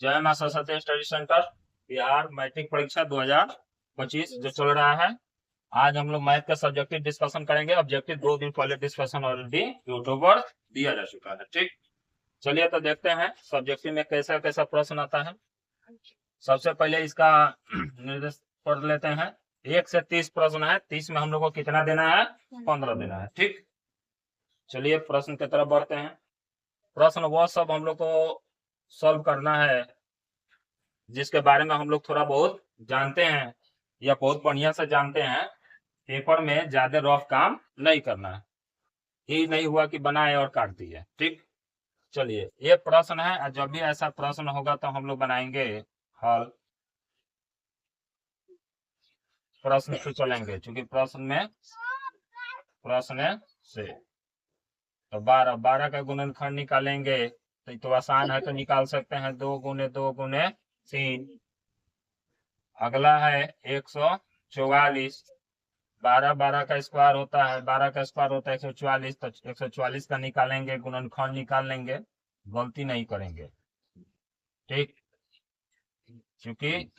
जय मां Saraswati study centre Bihar matric परीक्षा 2025 जो चल रहा है। आज हम लोग मैथ का सब्जेक्टिव डिस्कशन करेंगे। ऑब्जेक्टिव 2 दिन पहले डिस्कशन ऑलरेडी यूट्यूब पर दिया जा चुका है। ठीक, चलिए तो देखते हैं सब्जेक्टिव में कैसा कैसा प्रश्न आता है। सबसे पहले इसका निर्देश पढ़ लेते हैं। 1 से 30 प्रश्न है। 30 में हम लोग को कितना देना है? 15 देना है। ठीक, चलिए प्रश्न की तरफ बढ़ते हैं। प्रश्न वह सब हम लोग को सॉल्व करना है जिसके बारे में हम लोग थोड़ा बहुत जानते हैं या बहुत बढ़िया से जानते हैं। पेपर में ज्यादा रफ काम नहीं करना है। ये नहीं हुआ कि बनाए और काट दिए। ठीक, चलिए ये प्रश्न है और जब भी ऐसा प्रश्न होगा तो हम लोग बनाएंगे हल। प्रश्न से चलेंगे क्योंकि प्रश्न से तो 12 का गुणनखंड निकालेंगे तो आसान है, तो निकाल सकते हैं 2 गुने 2 गुने 3। अगला है 144। 12 का स्क्वायर होता है, 12 का स्क्वायर होता है 144। तो 144 का निकालेंगे, गुणनखंड निकाल लेंगे, गलती नहीं करेंगे। ठीक, क्योंकि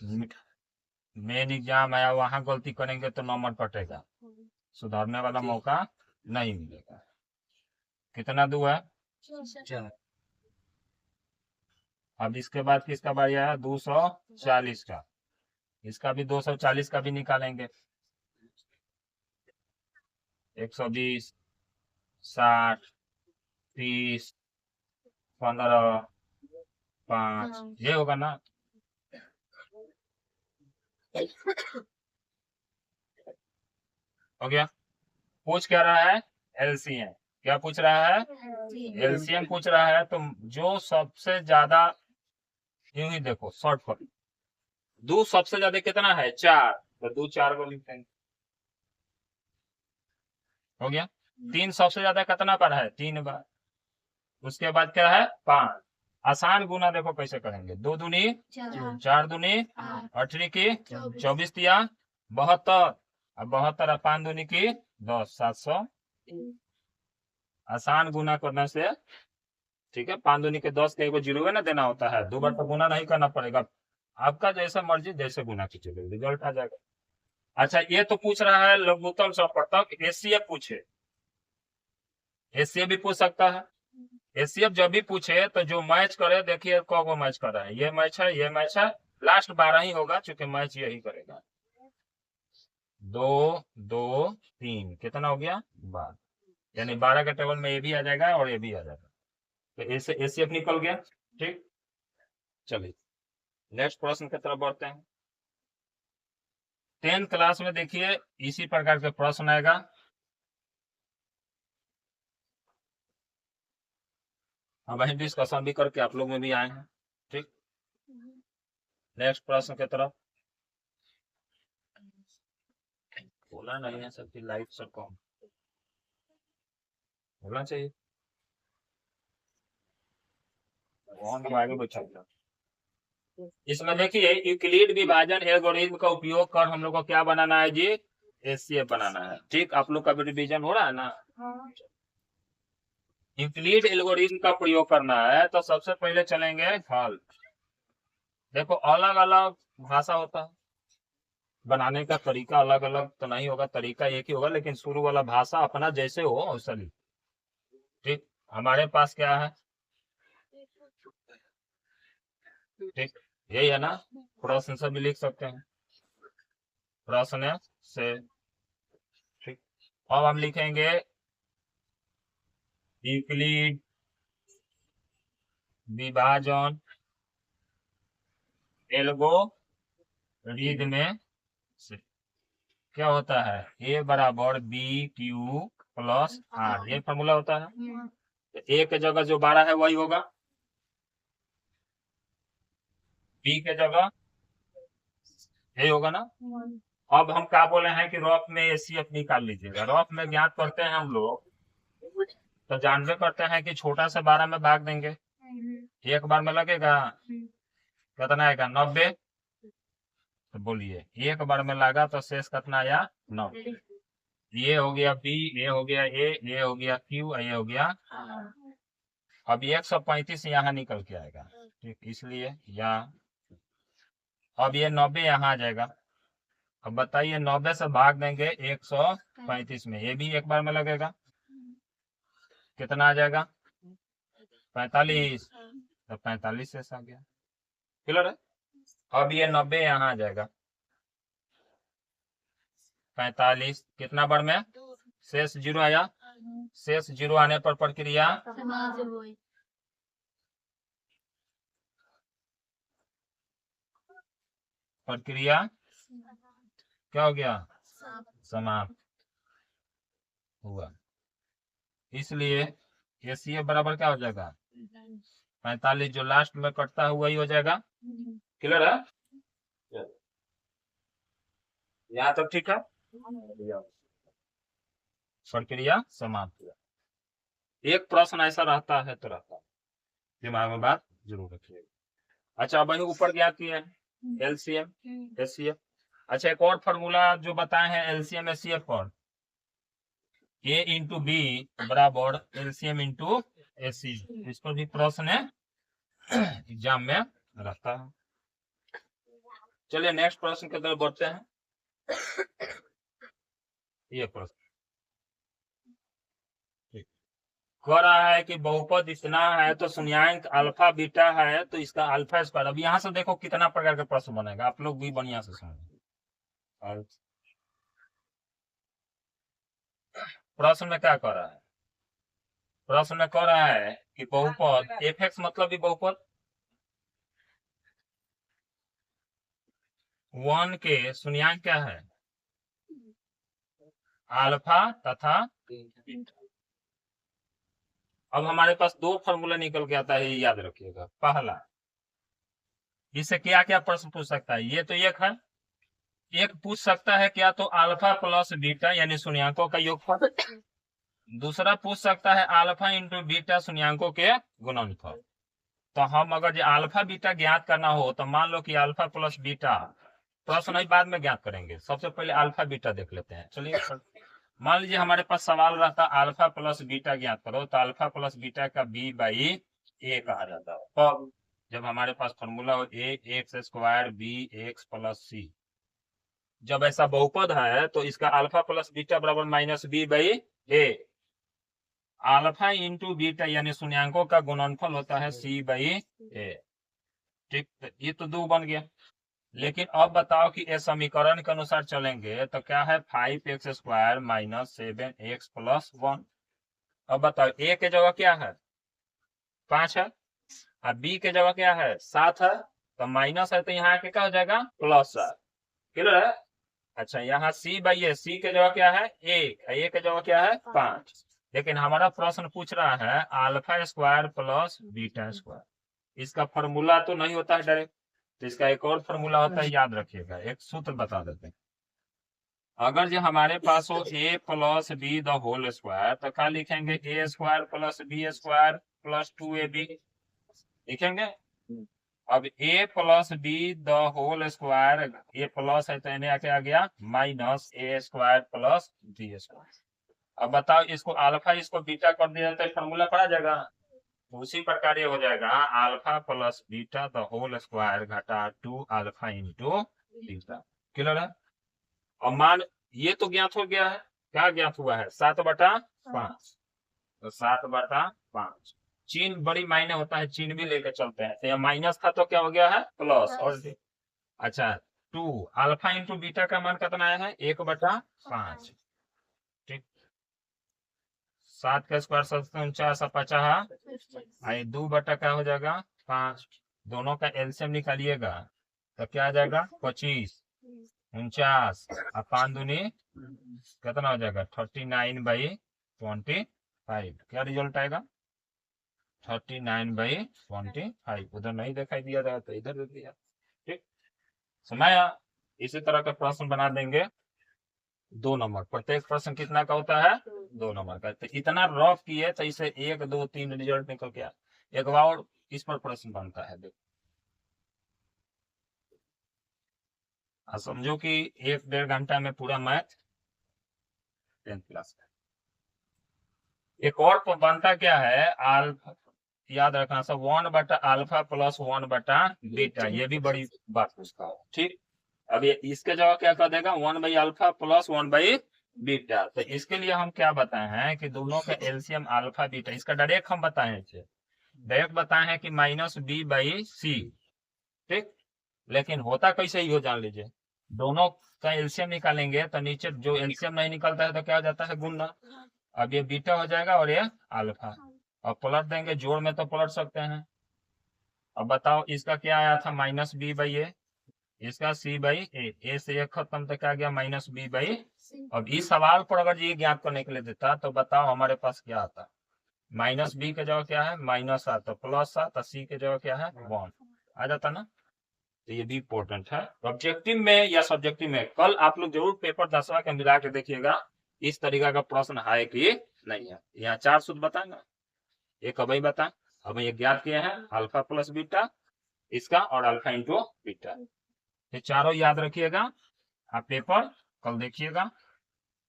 मेन एग्जाम है, वहां गलती करेंगे तो नंबर कटेगा, सुधारने वाला मौका नहीं मिलेगा। कितना दू है? 4। अब इसके बाद किसका बारी आया? 240 का। इसका भी 240 का भी निकालेंगे। 120, 60, 30, 15, 5, ये होगा ना? हो गया। पूछ क्या रहा है? एलसीएम। क्या पूछ रहा है? एलसीएम पूछ रहा है। तो जो सबसे ज्यादा, यूं ही देखो शॉर्टकट, 2 सबसे ज्यादा कितना है? 4, तो 2 4 को लिखते हैं। हो गया। 3 सबसे ज्यादा कितना बार है? 3 बार। उसके बाद क्या है? 5। आसान गुना देखो कैसे करेंगे। 2 दूनी 4 दूनी 18 की 24 दिया 72, अब 72 5 दूनी की 10, 700। आसान गुना करने से, ठीक है, 5 दूनी के 10 के एक जीरो है ना देना होता है, 2 बार तो गुना नहीं करना पड़ेगा। आपका जैसा मर्जी जैसे गुना कीजिए, रिजल्ट आ जाएगा। अच्छा, ये तो पूछ रहा है लघुत्तम समप्रतक। एसीएफ पूछे, एसीएफ भी पूछ सकता है। एसीएफ जब भी पूछे तो जो मैच करे, देखिए कौन को मैच कर रहा है। ये मैच है, ये मैच है, लास्ट 12 ही होगा क्योंकि मैच यही करेगा। 2 2 3 कितना हो गया? 12। यानी 12 के टेबल में ये भी आ जाएगा और ये भी आ जाएगा, तो एसीएफ निकल गया। ठीक, चलिए नेक्स्ट प्रश्न की तरफ बढ़ते हैं। 10th क्लास में देखिए इसी प्रकार के प्रश्न आएगा। हम वही डिस्कशन भी करके आप लोग में भी आए हैं। ठीक, नेक्स्ट प्रश्न की तरफ। बोला नहीं है सबकी लाइट सब कौन बोलना चाहिए, कौन आगे बैठा था। इसमें देखिए यूक्लिड विभाजन एल्गोरिथम का उपयोग कर हम लोग को क्या बनाना है जी? एसीएफ बनाना है। ठीक, आप लोग का भी रिवीजन हो रहा है ना? यूक्लिड एल्गोरिथम का प्रयोग करना है तो सबसे पहले चलेंगे हल। देखो अलग अलग भाषा होता है, बनाने का तरीका अलग अलग तो नहीं होगा, तरीका एक ही होगा, लेकिन शुरू वाला भाषा अपना जैसे हो वैसा लिख। ठीक, हमारे पास क्या है? ठीक, यही है ना? प्रश्न से भी लिख सकते हैं, प्रश्न से। ठीक, अब हम लिखेंगे यूक्लिड विभाजन एल्गोरिथम से क्या होता है? ए बराबर बी क्यू प्लस आर, ये फॉर्मूला होता है। तो ए के जगह जो 12 है वही होगा, बी के जगह यही होगा ना। अब हम क्या बोले हैं कि रफ में एसीएफ निकाल लीजिएगा। रफ में ज्ञात करते हैं हम लोग, तो जानबे करते हैं कि छोटा से 12 में भाग देंगे, एक बार में लगेगा कितना आएगा? 90। तो बोलिए एक बार में लगा तो शेष कितना आया? 90। ये हो गया बी, ये हो गया ए, ये हो गया क्यू, ये हो गया। अब 135 यहाँ निकल के आएगा। ठीक, इसलिए या अब ये 90 यहाँ आ जाएगा। अब बताइए 90 से भाग देंगे 135 में, ये भी एक बार में लगेगा, कितना आ जाएगा 45, तो 45 से आ गया। क्लियर है। अब ये 90 यहाँ आ जाएगा, 45 कितना बार में शेष 0 आया, शेष 0 आने पर प्रक्रिया क्या हो गया, समाप्त हुआ। इसलिए एसीए बराबर क्या हो जाएगा 45, जो लास्ट में कटता है वही हो जाएगा। क्लियर है, यहाँ तक ठीक है, प्रक्रिया समाप्त हुआ। एक प्रश्न ऐसा रहता है तो रहता है, दिमाग में बात जरूर रखिएगा। अच्छा, वही ऊपर क्या किए हैं एलसीएम एचसीएफ। अच्छा, एक और फॉर्मूला जो बताए हैं एलसीएम एचसीएफ पर, ए इंटू बी बराबर एलसीएम इंटू एसी, इस पर भी प्रश्न है एग्जाम में रहता है। चलिए नेक्स्ट प्रश्न की तरफ बढ़ते हैं। ये प्रश्न कह रहा है कि बहुपद इतना है तो शून्यांक अल्फा बीटा है तो इसका अल्फा स्क्वायर। अब यहाँ से देखो कितना प्रकार का प्रश्न बनेगा, आप लोग भी बढ़िया से सुनो। प्रश्न में क्या कह रहा है, प्रश्न में कह रहा है कि बहुपद एफ एक्स मतलब भी बहुपद 1 के शून्यांक क्या है अल्फा तथा बीटा। अब हमारे पास दो फॉर्मूला निकल के आता है, ये याद रखिएगा। पहला, इससे क्या क्या प्रश्न पूछ सकता है, ये तो एक पूछ सकता है क्या तो अल्फा प्लस बीटा यानी शून्यांकों का योगफल। दूसरा पूछ सकता है अल्फा इंटू बीटा शून्यांकों के गुणनफल। तो हम अगर जो अल्फा बीटा ज्ञात करना हो तो मान लो कि अल्फा प्लस बीटा, प्रश्न बाद में ज्ञात करेंगे, सबसे पहले अल्फा बीटा देख लेते हैं। चलिए, मान लीजिए हमारे पास सवाल रहता अल्फा प्लस बीटा ज्ञात करो, तो अल्फा प्लस बीटा का बी बाई ए कहा जाता है। तो जब हमारे पास फॉर्मूला हो a x square b x plus c, जब ऐसा बहुपद है तो इसका अल्फा प्लस बीटा बराबर minus b by a. Alpha into beta यानी शून्यांकों का गुणनफल होता है सी बाई ए। ठीक, ये तो 2 बन गया। लेकिन अब बताओ कि इस समीकरण के अनुसार चलेंगे तो क्या है 5x square minus 7x plus 1। अब बताओ ए के जगह क्या है 5 है और बी के जगह क्या है 7 है, तो माइनस है तो यहाँ के क्या हो जाएगा प्लस है। क्लियर है। अच्छा, यहाँ सी बाई ए, सी के जगह क्या है 1, ए के जगह क्या है 5। लेकिन हमारा प्रश्न पूछ रहा है alpha square plus beta square, इसका फॉर्मूला तो नहीं होता है डायरेक्ट, तो इसका एक और फॉर्मूला होता है, याद रखिएगा। एक सूत्र बता देते हैं, अगर जो हमारे पास हो a plus b the whole square, तो क्या लिखेंगे a square plus b square plus 2ab लिखेंगे। अब a plus b the whole square, a plus है तो इन्हें आके आ गया minus a square plus b square. अब बताओ इसको अल्फा इसको बीटा कर दिया तो फॉर्मूला पड़ा जाएगा, उसी प्रकार ये हो जाएगा alpha plus beta the whole square घटा 2 अल्फा इंटू बीटा। क्लियर है। और मान ये तो ज्ञात हो गया है, क्या ज्ञात हुआ है 7/5, तो 7/5 चिन्ह बड़ी मायने होता है, चिन्ह भी लेकर चलते हैं। तो यह माइनस था तो क्या हो गया है प्लस। और अच्छा 2 अल्फा इंटू बीटा का मान कितना आया है 1/5। ठीक, 7 का स्क्वायर 7×49 50, 2 बटा क्या हो जाएगा 5, दोनों का एलसीएम निकालिएगा तो क्या आ जाएगा 25, 49 और 5 दूनी कितना हो जाएगा 39/25। क्या रिजल्ट आएगा 39/25। उधर नहीं दिखाई दिया जाएगा तो इधर दे दिया। ठीक, समय इसी तरह का प्रश्न बना देंगे 2 नंबर, प्रत्येक प्रश्न कितना का होता है 2 नंबर का। तो इतना रफ किए तो इसे 1 2 3 रिजल्ट निकल गया। एक बार इस पर प्रश्न बनता है, देखो समझो कि 1-1.5 घंटा में पूरा मैथ 10th क्लास का। एक और बनता क्या है याद रखना सब 1/α प्लस 1/बीटा, ये भी बड़ी बात पूछता है। ठीक, अब ये इसके जगह क्या कर देगा 1/α प्लस 1/बीटा। तो इसके लिए हम क्या बताए हैं कि दोनों का एलसीएम अल्फा बीटा, इसका डायरेक्ट हम बताए हैं, डायरेक्ट बताए हैं कि -b/c। ठीक, लेकिन होता कैसे ही हो जान लीजिए, दोनों का एलसीएम निकालेंगे तो नीचे जो एलसीएम नहीं निकलता है तो क्या हो जाता है गुणा। अब ये बीटा हो जाएगा और ये अल्फा, और पलट देंगे, जोड़ में तो पलट सकते हैं। अब बताओ इसका क्या आया था -b/a, इसका c/a, से एक खत्म तो क्या गया -b/। अब इस सवाल पर अगर ये ज्ञात करने के लिए देता तो बताओ हमारे पास क्या आता, -b के जगह क्या है -7, तो +7, c के जगह क्या है 1 आ जाता ना। तो ये भी इम्पोर्टेंट है ऑब्जेक्टिव में या सब्जेक्टिव में। कल आप लोग जरूर पेपर 10वां के मिला के देखिएगा इस तरीका का प्रश्न है कि नहीं है। यहाँ 4 सूत्र बताए ना, एक अभी बताए, अब ये ज्ञात किए हैं अल्फा प्लस बीटा इसका और अल्फा इंटू बीटा, ये चारों याद रखिएगा, आप पेपर कल देखिएगा।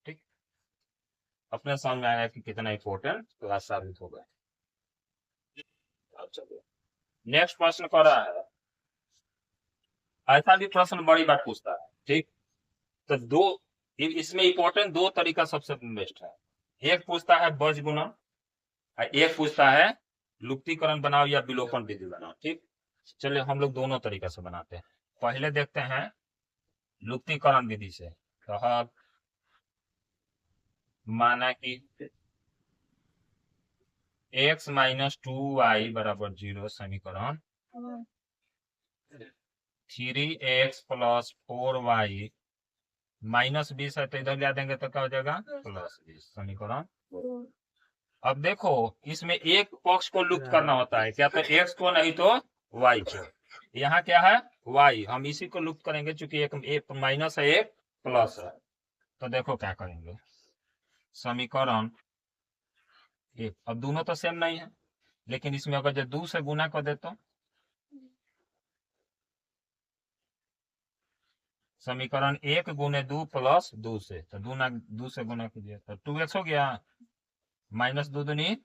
ठीक, अपने समझ में आएगा कि कितना इंपॉर्टेंट क्लास साबित होगा। नेक्स्ट प्रश्न कर रहा है, ऐसा भी प्रश्न बड़ी बात पूछता है। ठीक, तो दो इसमें इंपॉर्टेंट दो तरीका सबसे बेस्ट है, एक पूछता है बज गुणन, एक पूछता है लुप्तीकरण बनाओ या विलोपन विधि बनाओ। ठीक, चलिए हम लोग दोनों तरीका से बनाते हैं। पहले देखते हैं लुप्तीकरण विधि से। तो माना कि x - 2y = 0 समीकरण 3x + 4y -20 है तो इधर ले देंगे तो क्या हो जाएगा +20 समीकरण। अब देखो इसमें एक पक्ष को लुप्त करना होता है, क्या तो x को नहीं तो y को। यहाँ क्या है y, हम इसी को लुप्त करेंगे चूंकि एक माइनस है एक प्लस है। तो देखो क्या करेंगे, समीकरण एक, अब दोनों तो सेम नहीं है, लेकिन इसमें अगर जो 2 से गुना कर दे तो समीकरण 1 × 2 + 2 से, तो 2 से गुना कीजिए तो 2x हो गया, -2 दूनी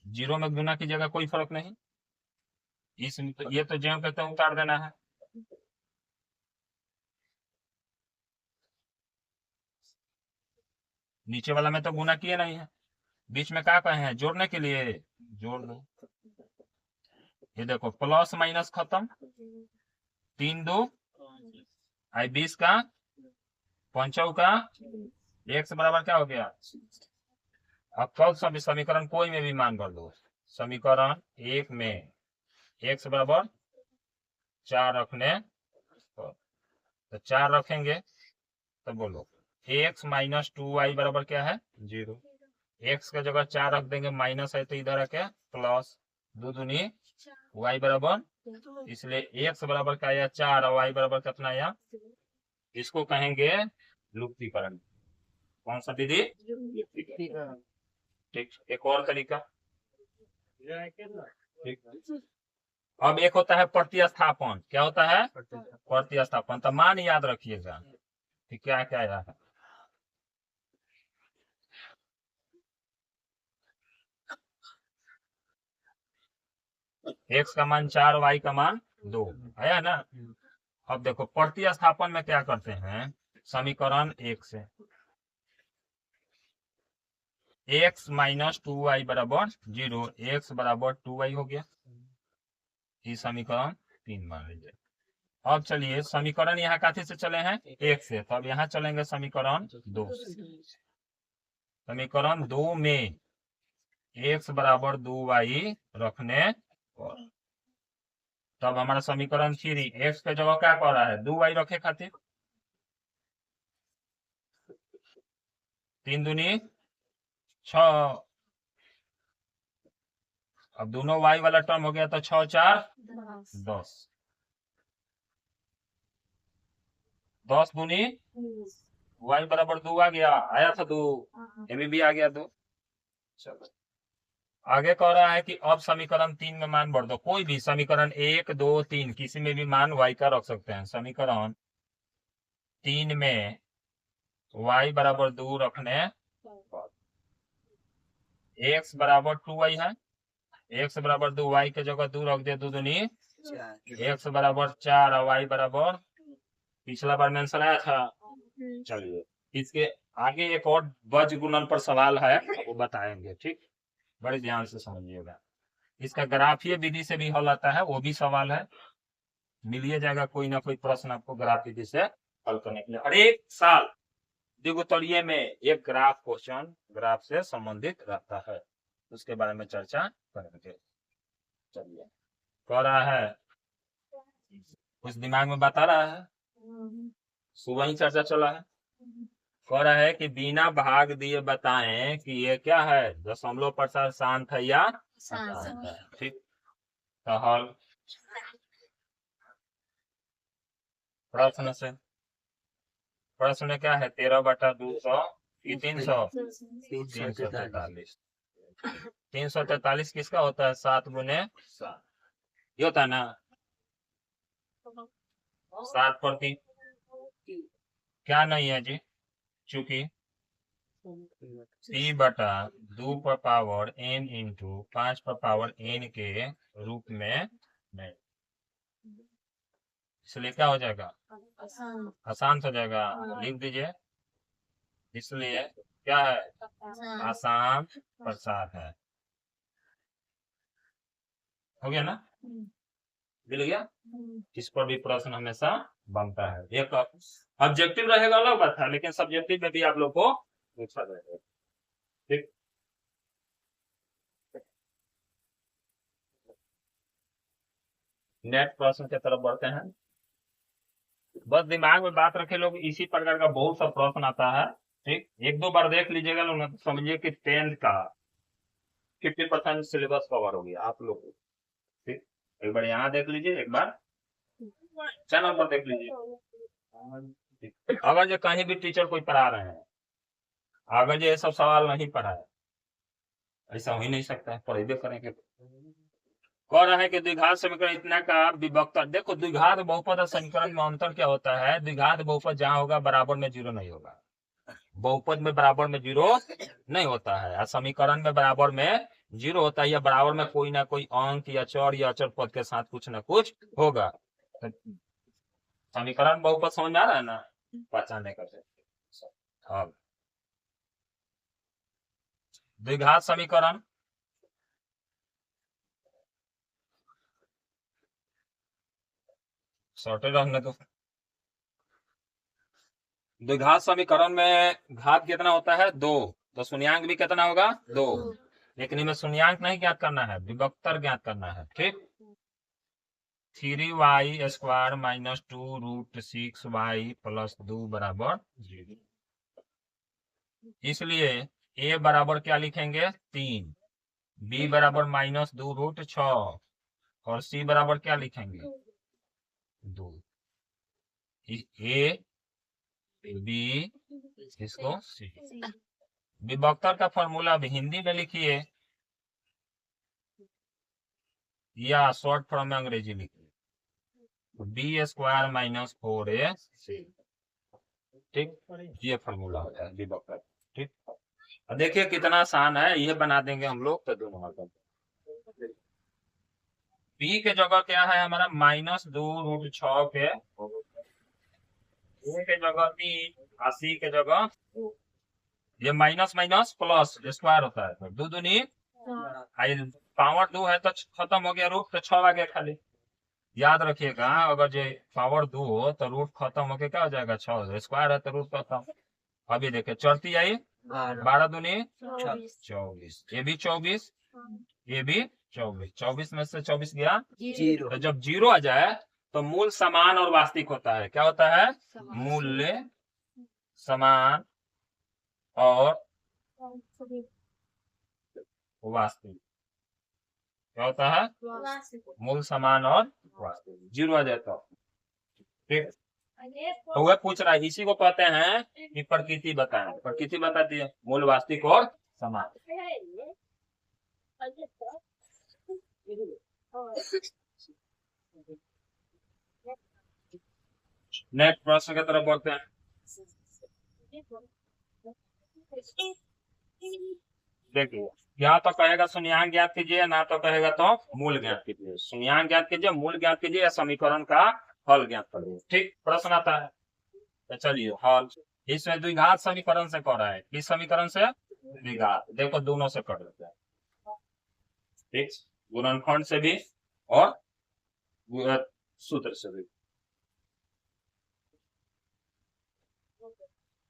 0 में गुना कीजिएगा कोई फर्क नहीं, इसमें तो ये तो ज्यों कहते हैं उतार देना है। नीचे वाला में तो गुना किए नहीं है, बीच में क्या कहे हैं जोड़ने के लिए, जोड़ दो। ये देखो प्लस माइनस खत्म, 3 2 20 का 5 का x बराबर क्या हो गया। अब कल समीकरण कोई में भी मान भर दो, समीकरण 1 में x बराबर 4 रखने तो 4 रखेंगे तो बोलो x - 2y बराबर क्या है 0, x का जगह 4 रख देंगे, माइनस है तो इधर है क्या प्लस, 2 दूनी y बराबर, इसलिए x बराबर क्या आया 4 और y बराबर कितना आया, इसको कहेंगे लुप्तीकरण। कौन सा विधि, ठीक। एक और तरीका, अब एक होता है प्रतिस्थापन, क्या होता है प्रतिस्थापन, तो मान याद रखिएगा कि क्या क्या है। x का मान 4, y का मान 2 है ना। अब देखो प्रतिस्थापन में क्या करते हैं, समीकरण 1 से x - 2y = 0, x = 2y हो गया, ये समीकरण 3 मान लीजिए। अब चलिए समीकरण यहाँ काफी से चले हैं 1 से, तो अब यहाँ चलेंगे समीकरण 2 से। समीकरण 2 में x = 2y रखने पर, तब हमारा समीकरण 3 x के जगह क्या कर रहा है 2y रखे खातिर, 3 दूनी 6, अब दोनों y वाला टर्म हो गया तो 6 4 10, 10 दूनी y = 2 आ गया, आया था 2, एम भी आ गया 2। चलो आगे कह रहा है कि अब समीकरण 3 में मान भर दो, कोई भी समीकरण 1 2 3 किसी में भी मान y का रख सकते हैं। समीकरण 3 में y = 2 रखने x = 2y है, x बराबर 2, y के जगह 2 रख दे, 2 दूनी x बराबर 4 और y बराबर, पिछला बार मेंशन आया था। चलिए इसके आगे एक और वज्र गुणन पर सवाल है, वो बताएंगे, ठीक, बड़े ध्यान से समझिएगा। इसका ग्राफीय विधि से भी हल आता है, वो भी सवाल है, मिलिए जाएगा कोई ना कोई प्रश्न आपको ग्राफ विधि से हल करने के लिए। हर एक साल द्विगुतरीय में एक ग्राफ क्वेश्चन ग्राफ से संबंधित रहता है, उसके बारे में चर्चा करेंगे। चलिए कह रहा है, कुछ दिमाग में बता रहा है, सुबह ही चर्चा चला है। कह रहा है कि बिना भाग दिए बताएं कि ये क्या है, दशमलव प्रसार शांत है या शांत है, ठीक। तो हल प्रश्न क्या है, 13/200 की 343। 343 किसका होता है, 7 गुने 7, ये होता है ना, 7 पर 3 क्या नहीं है जी, चूंकि p/2 पर पावर n इंटू 5 पर पावर n के रूप में नहीं, इसलिए क्या हो जाएगा, आसान हो जाएगा, लिख दीजिए। इसलिए क्या है, आसान प्रसार है। हो गया ना, मिल गया। इस पर भी प्रश्न हमेशा बनता है, एक ऑब्जेक्टिव रहेगा अलग बात है, लेकिन सब्जेक्टिव में भी आप लोग को पूछा जाएगा, ठीक। नेक्स्ट प्रश्न की तरफ बढ़ते हैं। बस दिमाग में बात रखे लोग, इसी प्रकार का बहुत सा प्रश्न आता है, ठीक। एक दो बार देख लीजिएगा लोग, तो समझिए कि 10th का 50% सिलेबस कवर हो गया आप लोग को, ठीक। एक बार यहाँ देख लीजिए, एक बार चैनल पर देख लीजिए। अगर जो कहीं भी टीचर कोई पढ़ा रहे हैं, अगर जो ये सब सवाल नहीं पढ़ा है, ऐसा हो ही नहीं सकता है, पढ़ेबे करेंगे। कह रहा है कि द्विघात समीकरण इतना का विभक्त, देखो द्विघात बहुपद और समीकरण में अंतर क्या होता है, द्विघात बहुपद जहां होगा बराबर में 0 नहीं होगा, बहुपद में बराबर में 0 नहीं होता है, और समीकरण में बराबर में 0 होता है, या बराबर में कोई ना कोई अंक या चर या अचर पद के साथ कुछ ना कुछ होगा। समीकरण बहुपद समझ में आ रहा है ना, पहचानने का। अब द्विघात समीकरण, सॉर्टेड रहने दो। द्विघात समीकरण में घात कितना होता है, 2, तो शून्यांक भी कितना होगा, 2, लेकिन इनमें शून्यांक नहीं ज्ञात करना है, विभक्तर ज्ञात करना है, ठीक। 3y² - 2√6y + 2 बराबर 0। इसलिए a बराबर क्या लिखेंगे, 3, b बराबर -2√6 और c बराबर क्या लिखेंगे, 2। a b इसको c। विभक्तर का फॉर्मूला भी हिंदी में लिखिए या शॉर्ट फॉर्म में अंग्रेजी लिखिए, b² - 4ac, ठीक, ये फॉर्मूला होता है विभक्तर, ठीक। देखिए कितना आसान है, ये बना देंगे हम लोग तो 2 नंबर का। b के जगह क्या है हमारा, -2√6 के, a के जगह 3 और c के जगह, ये माइनस माइनस प्लस स्क्वायर होता है, 2 दूनी पावर 2 है तो खत्म हो गया, रूट तो 6 आ गया खाली। याद रखिएगा, अगर जो पावर 2 हो तो रूट खत्म होके क्या हो जाएगा, 6, स्क्वायर है तो रूट खत्म। अभी देखिए चढ़ती आई, 12 दूनी 24, ये भी 24, ये भी 24, 24 में से 24 गया 0। तो जब 0 आ जाए तो मूल समान और वास्तविक होता है, क्या होता है, मूल्य समान और वास्तविक, क्या होता है, मूल समान और वास्तविक। 0 आ जाए तो, ठीक। तो वह पूछ रहा है, इसी को कहते हैं कि प्रकृति बताएं, प्रकृति बताती है मूल, वास्तविक और समान। नेक्स्ट प्रश्न की तरफ बढ़ते हैं। देखिए या तो कहेगा शून्यांक ज्ञात कीजिए, ना तो कहेगा तो मूल ज्ञात कीजिए। शून्यांक ज्ञात कीजिए, मूल ज्ञात कीजिए, या समीकरण का हल ज्ञात करिए। ठीक, प्रश्न आता है। तो चलिए हल, इसमें द्विघात समीकरण से कर रहा है। किस समीकरण से? द्विघात। देखो दोनों से कर लेते हैं। ठीक, गुणनखंड से भी और सूत्र से भी।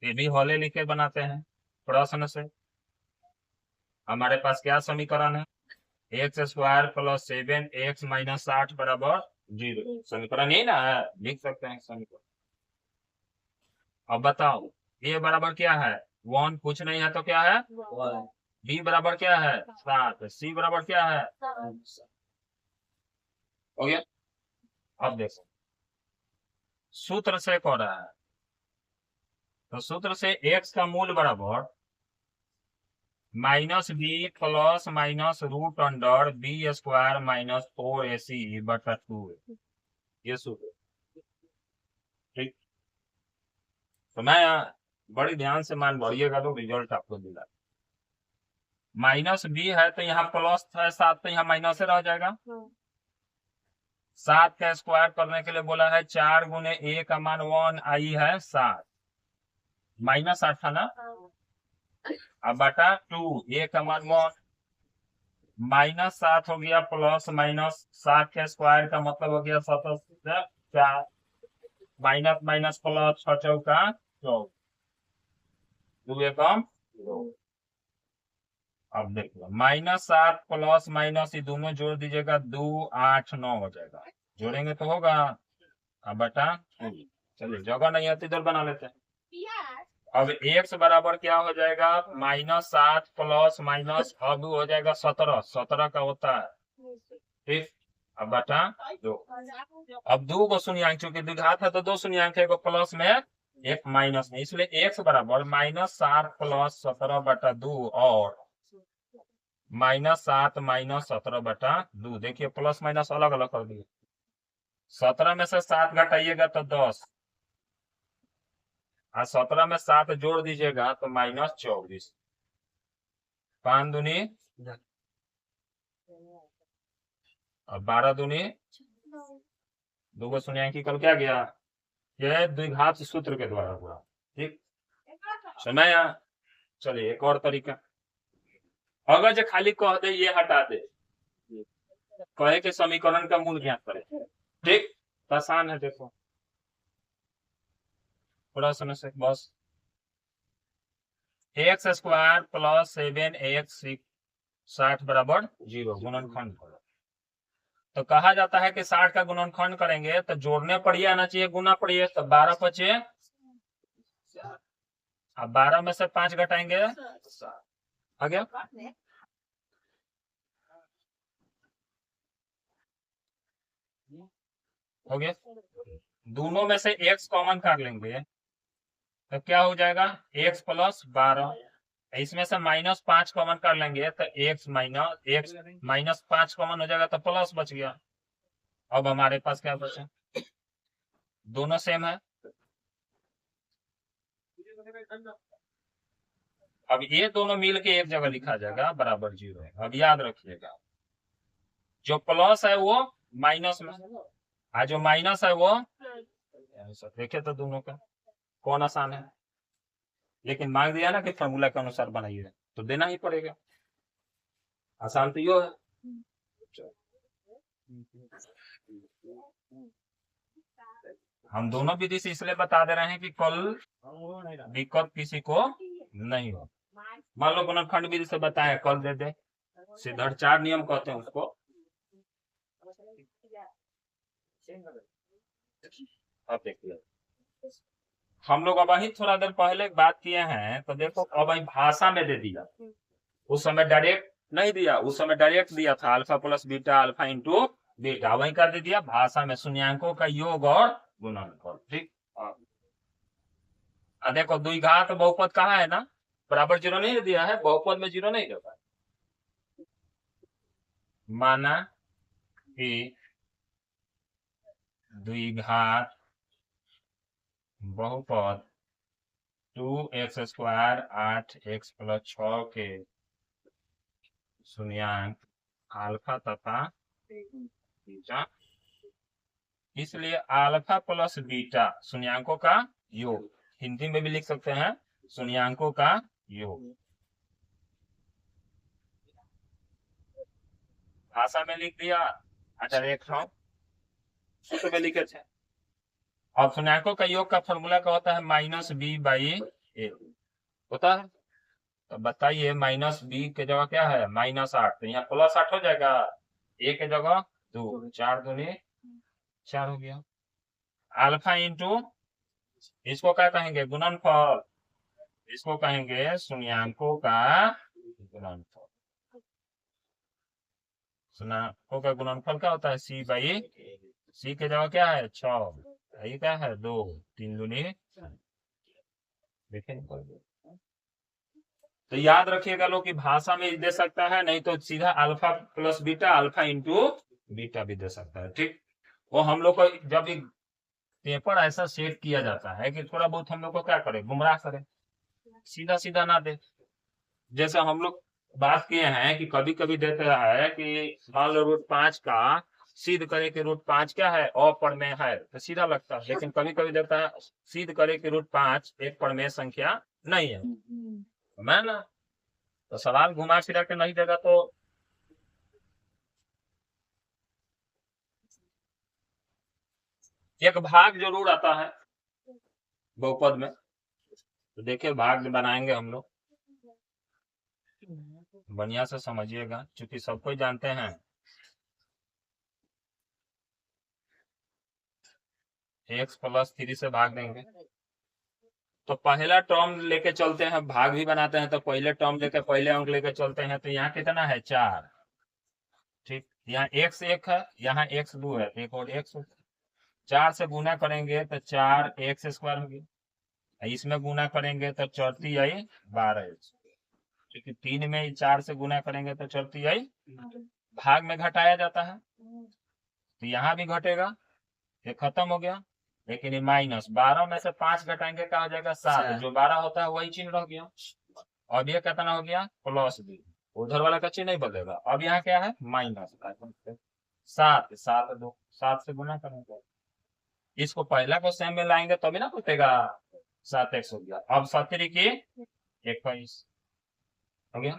ये भी हौले लिखे बनाते हैं प्रश्न से। हमारे पास क्या समीकरण है? X square plus 7x minus 8 बराबर 0। समीकरण यही ना है, लिख सकते हैं समीकरण। अब बताओ ए बराबर क्या है? 1। कुछ नहीं है तो क्या है? 1। बी बराबर क्या है? 7। सी बराबर क्या है? 7। हो गया। अब देखो सूत्र से कह रहा है, तो सूत्र से x का मूल बराबर minus B plus minus root under B square minus 4ac बटा 2। ये सूत्र। ठीक, तो मैं बड़ी ध्यान से मान बढ़िएगा तो रिजल्ट आपको मिला। माइनस बी है तो यहाँ प्लस है 7, तो यहाँ माइनस रह जाएगा। 7 का स्क्वायर करने के लिए बोला है 4 गुने ए का मान 1 आई है 7 माइनस 8 था ना, अब बटा 2 ए का मान 1 माइनस 7 हो गया प्लस माइनस 7 का स्क्वायर का मतलब हो गया 7 4 माइनस माइनस प्लस 6 चौका 14 2 एकम 2। अब देखो माइनस 7 प्लस माइनस ये दोनों जोड़ दीजिएगा 2 8 9 हो जाएगा, जोड़ेंगे तो होगा। अब बटा चलिए जगह नहीं आती इधर बना लेते हैं। अब x बराबर क्या हो जाएगा? माइनस 7 प्लस माइनस अब हो जाएगा 17। 17 का होता है। ठीक, अब बटा 2। अब 2 को शून्यांक, चूंकि द्विघात है तो 2 शून्यांक है, प्लस में एक माइनस में, इसलिए x बराबर माइनस 7 प्लस 17 बटा 2 और माइनस 7 माइनस 17 बटा 2। देखिए प्लस माइनस अलग अलग कर दिए। 17 में से 7 घटाइएगा तो 10 और 17 में 7 जोड़ दीजिएगा तो माइनस 24। 5 दूनी और 12 दूनी 2 को शून्यांकी कल क्या गया? यह द्विघात सूत्र के द्वारा हुआ। ठीक, समय। चलिए एक और तरीका, अगर जो खाली कह दे ये हटा दे, कहे के समीकरण का मूल ज्ञात करे। ठीक, आसान है। देखो प्रश्न से बस एक्स स्क्वायर प्लस 7x 60 बराबर 0 गुणनखंड। तो कहा जाता है कि 60 का गुणनखंड करेंगे तो जोड़ने पर ही आना चाहिए, गुना पर ही। तो 12 बचे, अब 12 में से 5 घटाएंगे आ गया। हो गया। दोनों में से x कॉमन कर लेंगे तो क्या हो जाएगा? x plus 12। इसमें से माइनस 5 कॉमन कर लेंगे तो x माइनस 5 कॉमन हो जाएगा तो प्लस बच गया। अब हमारे पास क्या बचा? दोनों सेम है। अब ये दोनों मिल के एक जगह लिखा जाएगा बराबर 0 है। अब याद रखिएगा जो प्लस है वो माइनस में, और जो माइनस है वो देखे तो दोनों का कौन आसान है, लेकिन मांग दिया ना कि फॉर्मूला के अनुसार बनाइए तो देना ही पड़ेगा। आसान तो यो है। हम दोनों विधि से इसलिए बता दे रहे हैं कि कल दिक्कत किसी को नहीं हो। मान लो गुणनखंड विधि से बताए, कल दे दे। सिद्धार्थ 4 नियम कहते हैं उसको। अब देखिए हम लोग अब ही थोड़ा देर पहले बात किए हैं, तो देखो अब भाषा में दे दिया। उस समय डायरेक्ट नहीं दिया, उस समय डायरेक्ट दिया था alpha plus beta alpha into beta, वही कर दे दिया भाषा में शून्यांकों का योग और गुणनफल। ठीक, देखो द्विघात बहुपद कहा है ना, बराबर 0 नहीं दिया है, बहुपद में 0 नहीं देता। माना कि द्विघात बहुपद 2x स्क्वायर 8x प्लस 6 के शून्यांक अल्फा तथा बीटा, इसलिए अल्फा प्लस बीटा शून्याङ्कों का योग, हिंदी में भी लिख सकते हैं शून्याङ्कों का योग। भाषा में लिख दिया, अच्छा एक सूत्र में लिखे थे। अब शून्याङ्कों का योग का फॉर्मूला क्या होता है, माइनस बी बाई ए होता है। तो बताइए माइनस बी के जगह क्या है, -8, तो यहाँ +8 हो जाएगा, ए के जगह 2, 4 दूनी 4 हो गया। अल्फा इंटू, इसको क्या कहेंगे, गुणनफल, इसको कहेंगे शून्याङ्कों का गुणनफल। शून्याङ्कों का गुणनफल क्या होता है, सी बाई, सी के जगह क्या है 6, ये क्या है 2, 3 दूनी, देखें तो याद रखिएगा लोग कि भाषा में दे सकता है, नहीं तो सीधा alpha plus beta, alpha into beta भी दे सकता है, ठीक। वो हम लोग को जब भी पेपर ऐसा सेट किया जाता है कि थोड़ा बहुत हम लोग को क्या करे, गुमराह करे, सीधा सीधा ना दे। जैसे हम लोग बात किए हैं कि कभी कभी देता है कि मान लो √5 का सिद्ध करे कि √5 क्या है, अप्रमेय है, तो सीधा लगता है। लेकिन कभी कभी देता है सिद्ध करे कि √5 एक प्रमेय संख्या नहीं है, मैं ना, तो सवाल घुमा फिरा के नहीं देगा तो एक भाग जरूर आता है बहुपद में, तो देखिए भाग बनाएंगे हम लोग, बढ़िया से समझिएगा, क्योंकि सबको जानते हैं x + 3 से भाग देंगे। तो पहला टर्म लेके चलते हैं, भाग भी बनाते हैं, तो पहले टर्म लेके पहले अंक लेके चलते हैं, तो यहाँ कितना है 4, ठीक। यहाँ x 1 है, यहाँ x 2 है, एक और x 4 से गुना करेंगे तो 4x² हो गया, इसमें गुना करेंगे तो 4 आई 12x, क्योंकि 3 में 4 से गुना करेंगे तो 4 आई, भाग में घटाया जाता है, तो यहाँ भी घटेगा, ये खत्म हो गया। लेकिन ये -12 में से 5 घटाएंगे क्या हो जाएगा 7, जो 12 होता है वही चिन्ह रह गया। अब ये कितना हो गया +2, उधर वाला का चिन्ह नहीं बदलेगा। अब यहाँ क्या है -7, 7 से गुना करेंगे, इसको पहला को सेम में लाएंगे तभी ना कटेगा, 7x हो गया। अब 17 की 21 हो गया,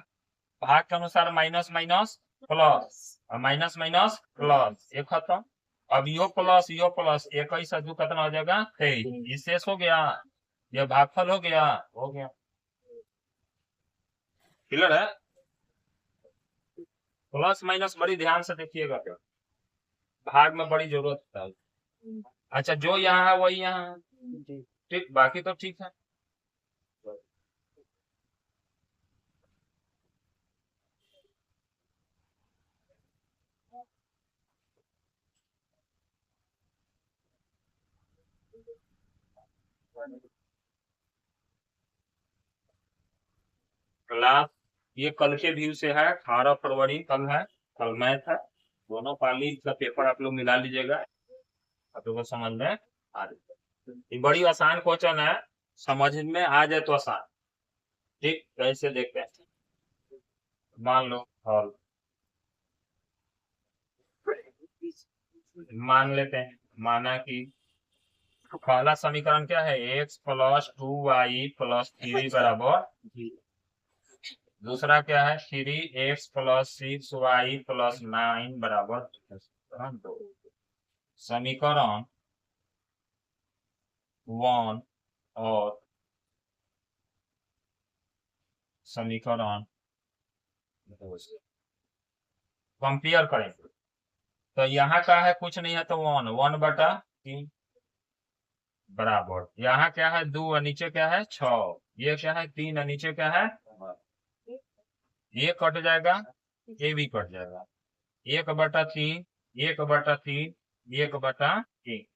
भाग के अनुसार minus minus plus, minus minus plus, एक खत्म। अब यो प्लस 21 से कितना हो जाएगा 23, ये शेष हो गया, यह भागफल हो गया, क्लियर है। प्लस माइनस बड़ी ध्यान से देखिएगा, भाग में बड़ी जरूरत है। अच्छा जो यहाँ है वही यहाँ है, ठीक, बाकी तो ठीक है। क्लास ये कल के व्यू से है, 18 फरवरी कल है, कल मैथ है, दोनों पाली का पेपर आप लोग मिला लीजिएगा, आप लोग को समझ में आ जाए। ये बड़ी आसान क्वेश्चन है, समझ में आ जाए तो आसान, ठीक। कैसे देखते हैं, मान लो हल, मान लेते हैं, माना कि पहला समीकरण क्या है, x + 2y + 3 बराबर, दूसरा क्या है 3x + 6y + 9 बराबर 2। समीकरण 1 और समीकरण कंपेयर करेंगे, तो यहाँ का है कुछ नहीं है, तो 1/3 बराबर, यहाँ क्या है 2 और नीचे क्या है 6, ये क्या है 3 और नीचे क्या है, ये कट जाएगा, ये भी कट जाएगा, 1/3 1/3 1/3।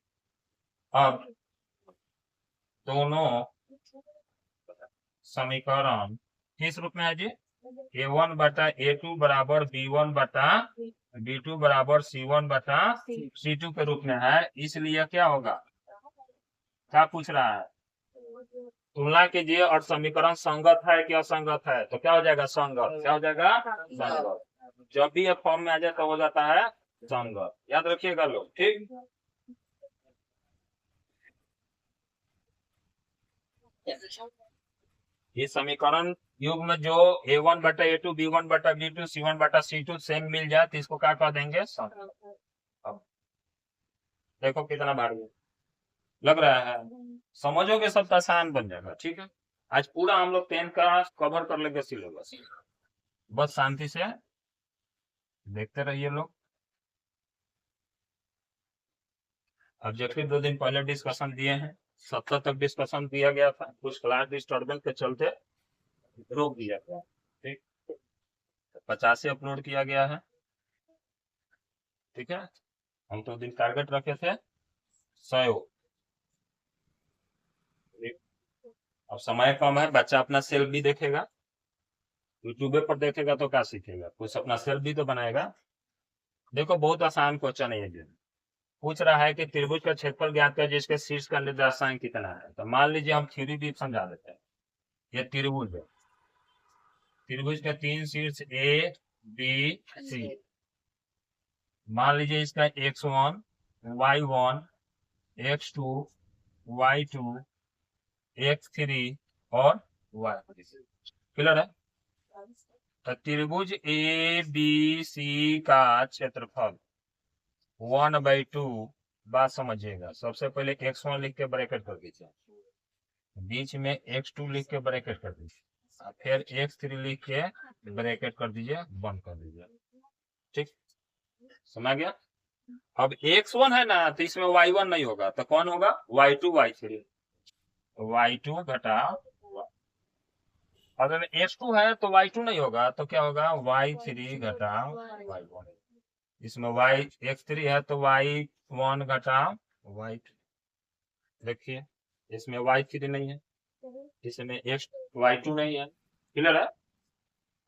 अब दोनों समीकरण किस रूप में है जी, A1/A2 बराबर B1/B2 बराबर C1/C2 के रूप में है। इसलिए क्या होगा, क्या पूछ रहा है, तुलना कीजिए और समीकरण संगत है कि असंगत है, तो क्या हो जाएगा? संगत। क्या हो जाएगा? संगत। जब भी ये फॉर्म में आ जाए तो हो जाता है संगत। याद रखिएगा लोग, ठीक। ये समीकरण युग में जो A1 बटा A2, B1 बटा B2, C1 बटा C2 सेम मिल जाए तो इसको क्या कह देंगे? संगत। अब देखो कितना भारी लग रहा है, समझोगे सब तो आसान बन जाएगा, ठीक है। आज पूरा हम लोग 10 का कवर कर लेंगे सिलेबस, बस शांति से देखते रहिए लोग। ऑब्जेक्टिव 2 दिन पहले डिस्कशन दिए हैं, 70 तक डिस्कशन दिया गया था, कुछ क्लास डिस्टर्बेंस के चलते रोक दिया गया, ठीक। 50 से अपलोड किया गया है, ठीक है। हम तो दिन टारगेट रखे थे 100। अब समय कम है, बच्चा अपना सेल्फ भी देखेगा, यूट्यूब पर देखेगा तो क्या सीखेगा? कुछ अपना सेल्फ भी तो बनाएगा। देखो बहुत आसान क्वेश्चन है ये। पूछ रहा है कि त्रिभुज का क्षेत्रफल ज्ञात कर जिसके शीर्ष का निर्देशांक कितना है। तो मान लीजिए हम थ्योरी भी समझा देते हैं। ये त्रिभुज है, त्रिभुज के 3 शीर्ष A B C। मान लीजिए इसका x1 y1 x2 y2 x3 और y3। क्लियर है? तो त्रिभुज ABC का क्षेत्रफल 1/2। बात समझिएगा, सबसे पहले x1 लिख के ब्रैकेट कर दीजिए, बीच में x2 लिख के ब्रैकेट कर दीजिए, फिर x3 लिख के ब्रैकेट कर दीजिए, बंद कर दीजिए, ठीक। समझ गया? अब x1 है ना, तो इसमें y1 नहीं होगा, तो कौन होगा? y2 y3। y2 घटा, अगर x2 है तो y2 नहीं होगा, तो क्या होगा? y3 घटा y1। इसमें x3 है तो y1 घटा y2। देखिए इसमें y3 नहीं है, इसमें y2 नहीं है। क्लियर है?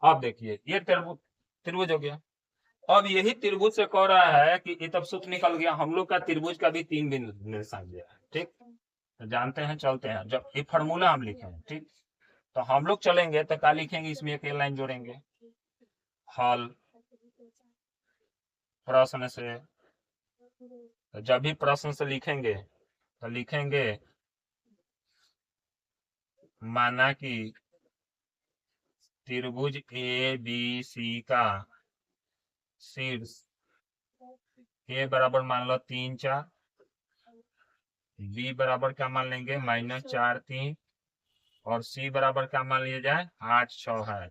अब देखिए ये त्रिभुज हो गया। अब यही त्रिभुज से कह रहा है कि ये तब सूत्र निकल गया हम लोग का, त्रिभुज का भी 3 बिंदु निर्देशांक दिया है, ठीक। तो जानते हैं, चलते हैं। जब ये फॉर्मूला हम लिखे हैं, ठीक, तो हम लोग चलेंगे तो क्या लिखेंगे? इसमें एक लाइन जोड़ेंगे, हल प्रश्न से। तो जब भी प्रश्न से लिखेंगे तो लिखेंगे माना कि त्रिभुज ABC का शीर्ष A बराबर मान लो 3 4, B बराबर क्या मान लेंगे? -4 3, और C बराबर क्या मान लिया जाए? 8 6 है,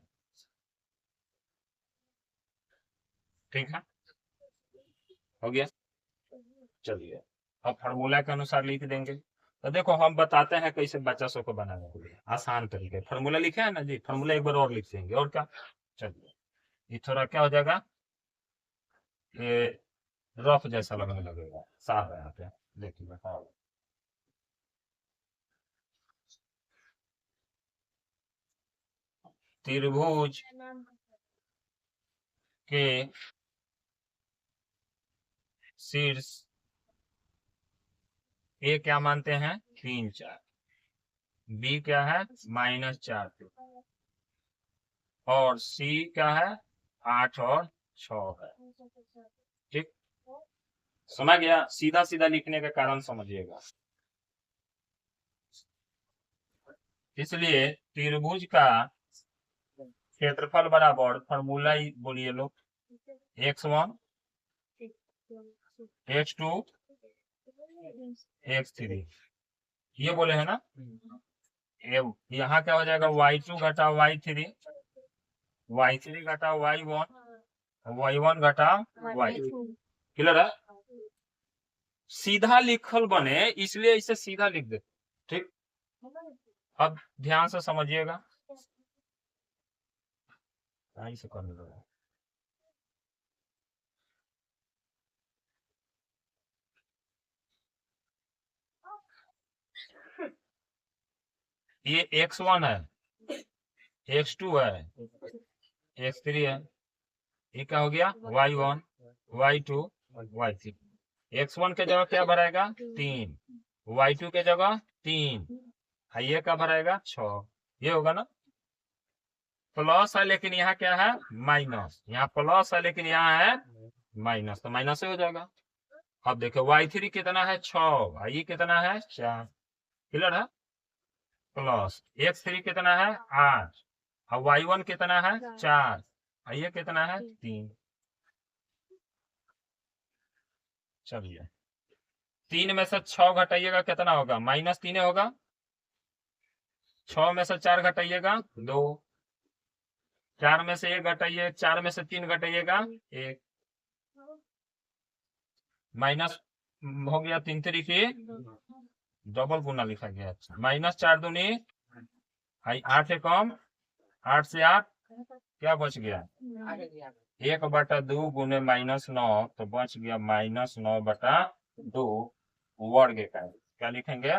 ठीक है। हो गया? चलिए अब फार्मूला के अनुसार लिख देंगे। तो देखो हम बताते हैं कैसे बच्चा सब को बनाने के लिए आसान तरीके। फार्मूला लिखे है ना जी, फार्मूला एक बार और लिख देंगे, और क्या। चलिए ये थोड़ा क्या हो जाएगा, ये रफ जैसा लगने लगेगा, साफ है यहाँ पे, देखिए। हाँ, त्रिभुज के शीर्ष ए क्या मानते हैं? 3 4, बी क्या है? -4 3, और सी क्या है? 8 और 6 है, ठीक। समझ गया? सीधा सीधा लिखने का कारण समझिएगा। इसलिए त्रिभुज का क्षेत्रफल बराबर, फॉर्मूला ही बोलिए लोग, x1 x2 x3, ये बोले है ना। यहाँ क्या हो जाएगा? y2 घटा y3, y3 घटा y1, y1 घटा y2। क्लियर है? सीधा लिखल बने इसलिए इसे सीधा लिख दे, ठीक। अब ध्यान से समझिएगा, से करने दो। ये x1 है, x2 है, x3 है, ये क्या हो गया? y1 y2 y3। x1 के जगह क्या भरेगा? 3, y2 के जगह 3, ये क्या भराएगा 6, ये होगा ना। प्लस है लेकिन यहाँ क्या है माइनस, यहाँ प्लस है लेकिन यहाँ है माइनस, तो माइनस हो जाएगा। अब देखो y3 कितना है 6, ये कितना है 4, क्लियर है। प्लस x3 कितना है 8, और y1 कितना है 4, और ये कितना है 3। चलिए 3 में से 6 घटाइएगा कितना होगा -3 होगा। 6 में से 4 घटाइएगा 2, 4 में से 1 घटाइए, 4 में से 3 घटाइएगा 1, माइनस हो गया 3 तरीके डबल गुना लिखा गया। अच्छा -4 दूनी 8 है कम, 8 से 8 क्या बच गया 1/2 गुने -9, तो बच गया -9/2 वर्ग इकाई। क्या लिखेंगे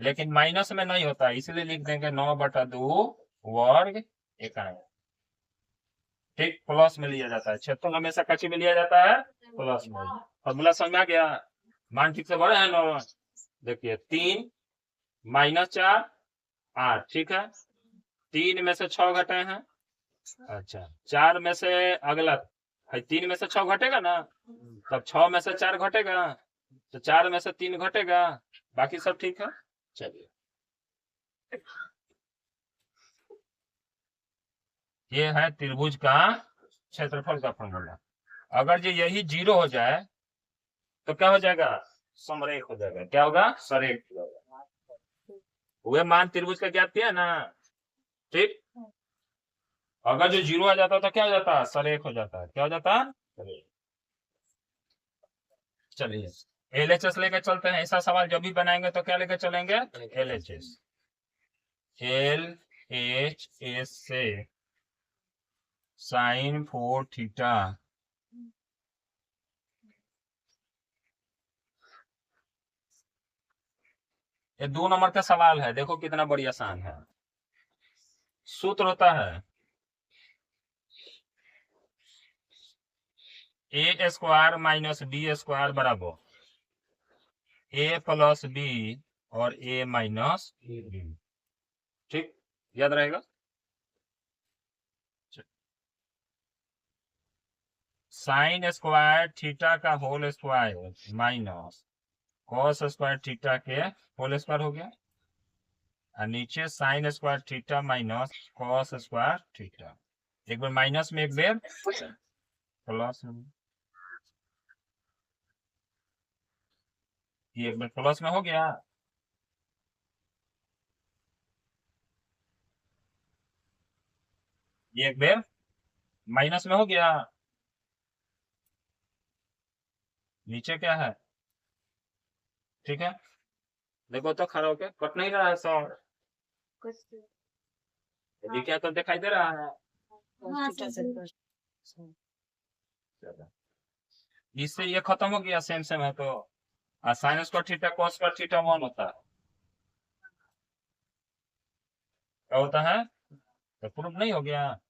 लेकिन माइनस में नहीं होता इसलिए लिख देंगे 9/2 वर्ग इकाई। ठीक, प्लस में लिया जाता है, क्षेत्रफल हमेशा कच्ची में लिया जाता है प्लस में। फॉर्मूला समझ में आ गया, मान ठीक से बड़े हैं ना। देखिए 3 -4 8, ठीक है। 3 में से 6 घटे हैं, अच्छा 4 में से अगला 3 में से 6 घटेगा ना, तब 6 में से 4 घटेगा, तो 4 में से 3 घटेगा, बाकी सब ठीक है। चलिए ये है त्रिभुज का क्षेत्रफल का फॉर्मूला। अगर जो यही 0 हो जाए तो क्या हो जाएगा समरेख हो जाएगा। क्या होगा सरेख हो जाएगा। वे मान त्रिभुज का ज्ञात किया ना, ठीक। अगर जो 0 आ जाता तो क्या हो जाता सरेख हो जाता है। क्या हो जाता सरेख। चलिए LHS लेके चलते हैं। ऐसा सवाल जब भी बनाएंगे तो क्या लेके चलेंगे LHS। LHS से sin 4 थीटा ये 2 नंबर का सवाल है। देखो कितना बड़ी आसान है। सूत्र होता है a² - b² बराबर a + b और a - b। ठीक, याद रहेगा। sin² थीटा का whole square minus cos² theta के होल स्क्वायर हो गया, और नीचे sin² theta minus cos² theta. एक बार माइनस में एक बार प्लस में, ये एक बार प्लस में हो गया, ये एक बार माइनस में हो गया। नीचे क्या है ठीक है, देखो तो खड़ा होके कट नहीं रहा है सर, ये क्या तो दिखाई दे रहा है। इससे ये खत्म हो गया, सेम सेम है तो sin² थीटा cos² थीटा 1 होता है। क्या होता है तो प्रूफ नहीं हो गया,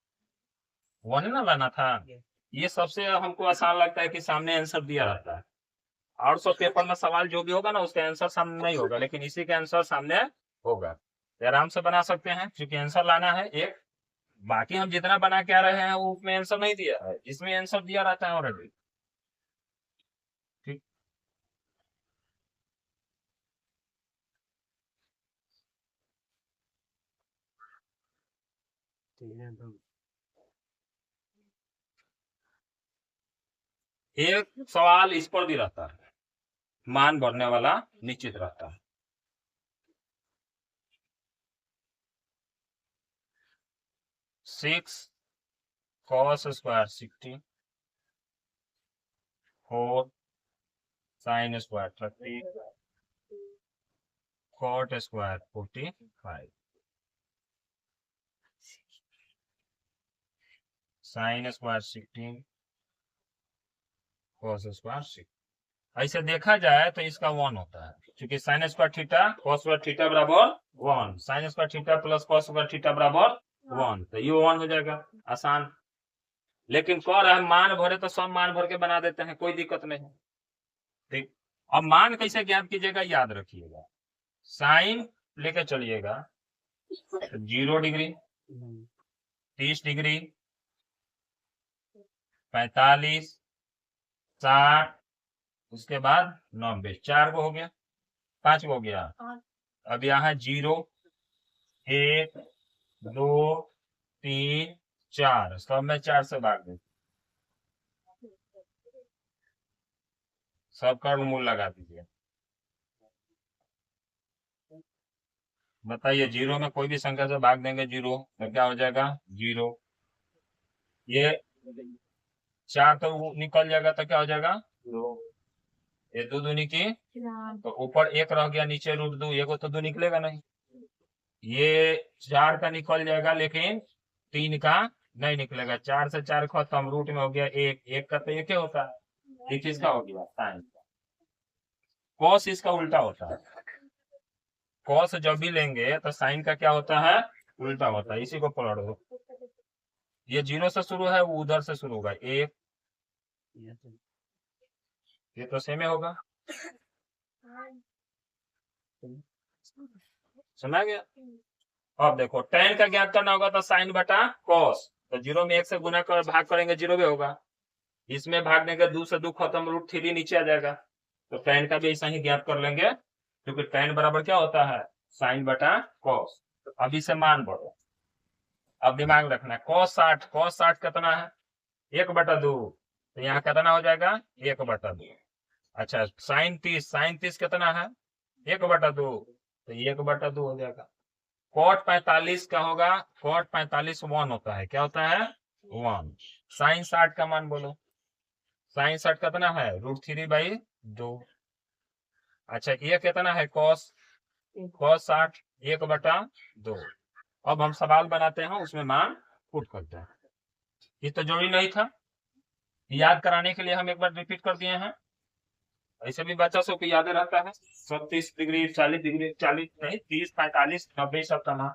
1 ना लाना था। ये सबसे हमको आसान लगता है कि सामने आंसर दिया रहता है, और सब पेपर में सवाल जो भी होगा ना उसका आंसर सामने नहीं होगा, लेकिन इसी का आंसर सामने होगा। तो आराम से बना सकते हैं क्योंकि आंसर लाना है एक। बाकी हम जितना बना के आ रहे हैं वो उसमें आंसर नहीं दिया है, इसमें आंसर दिया रहता है ऑलरेडी। ठीक, एक सवाल इस पर भी रहता है, मान भरने वाला निश्चित रहता है। Six cos² 60 4 sin² 30 cot² 45 sin² 16 cos² 6। ऐसे देखा जाए तो इसका 1 होता है, क्योंकि sin² थीटा cos² थीटा बराबर 1, sin² theta plus cos² theta बराबर 1, तो ये 1 हो जाएगा आसान। लेकिन कह रहा है मान भरे तो सब मान भर के बना देते हैं, कोई दिक्कत नहीं। ठीक, अब मान कैसे ज्ञात कीजिएगा याद रखिएगा, साइन लेके चलिएगा, 0 डिग्री, 30 डिग्री, 45, 60, उसके बाद 90, 4 को हो गया, 5 को हो गया। अब यहाँ 0, 1, 2, 3, 4, सब में 4 से भाग दे, सब का मूल लगा दीजिए। बताइए, 0 में कोई भी संख्या से भाग देंगे 0 तो क्या हो जाएगा 0। ये 4 तो निकल जाएगा तो क्या हो जाएगा 2। ये 2 दूनी की, तो ऊपर 1 रह गया, नीचे √2, ये को तो 2 निकलेगा नहीं। ये 4 का निकल जाएगा लेकिन 3 का नहीं निकलेगा। 4 से 4 खत्म, रूट में हो गया 1, 1 का तो 1 होता है। ये किसका हो गया साइन का। कॉस इसका उल्टा होता है, कॉस जब भी लेंगे तो साइन का क्या होता है उल्टा होता है। इसी को पलट दो, ये 0 से शुरू है, वो उधर से शुरू होगा 1, ये तो सेम होगा, समझ गया। अब देखो tan का ज्ञात करना होगा तो साइन बटा कॉस, तो 0 में 1 से गुना कर भाग करेंगे 0 भी होगा, इसमें भाग देंगे 2 से 2 खत्म, √3 नीचे आ जाएगा। तो tan का भी ऐसा ही ज्ञात कर लेंगे, क्योंकि tan बराबर क्या होता है साइन बटा कॉस। तो अब इसे मान बढ़ो, अब दिमाग रखना है cos 60, cos 60 कितना है 1/2, तो यहाँ कितना हो जाएगा 1/2। अच्छा साइन 30 कितना है 1/2, तो 1/2 हो जाएगा। cot 45 का होगा, cot 45 1 होता है, क्या होता है 1। साइन 60 का मान बोलो, साइन 60 कितना है √3/2। अच्छा ये कितना है cos 60 1/2। अब हम सवाल बनाते हैं, उसमें मान पुट करते हैं। ये तो जोड़ी नहीं था, याद कराने के लिए हम एक बार रिपीट कर दिए हैं। ऐसे भी बच्चा सबको याद रहता है, 36 डिग्री 40 डिग्री 40 नहीं 30 45 90 सब का मान।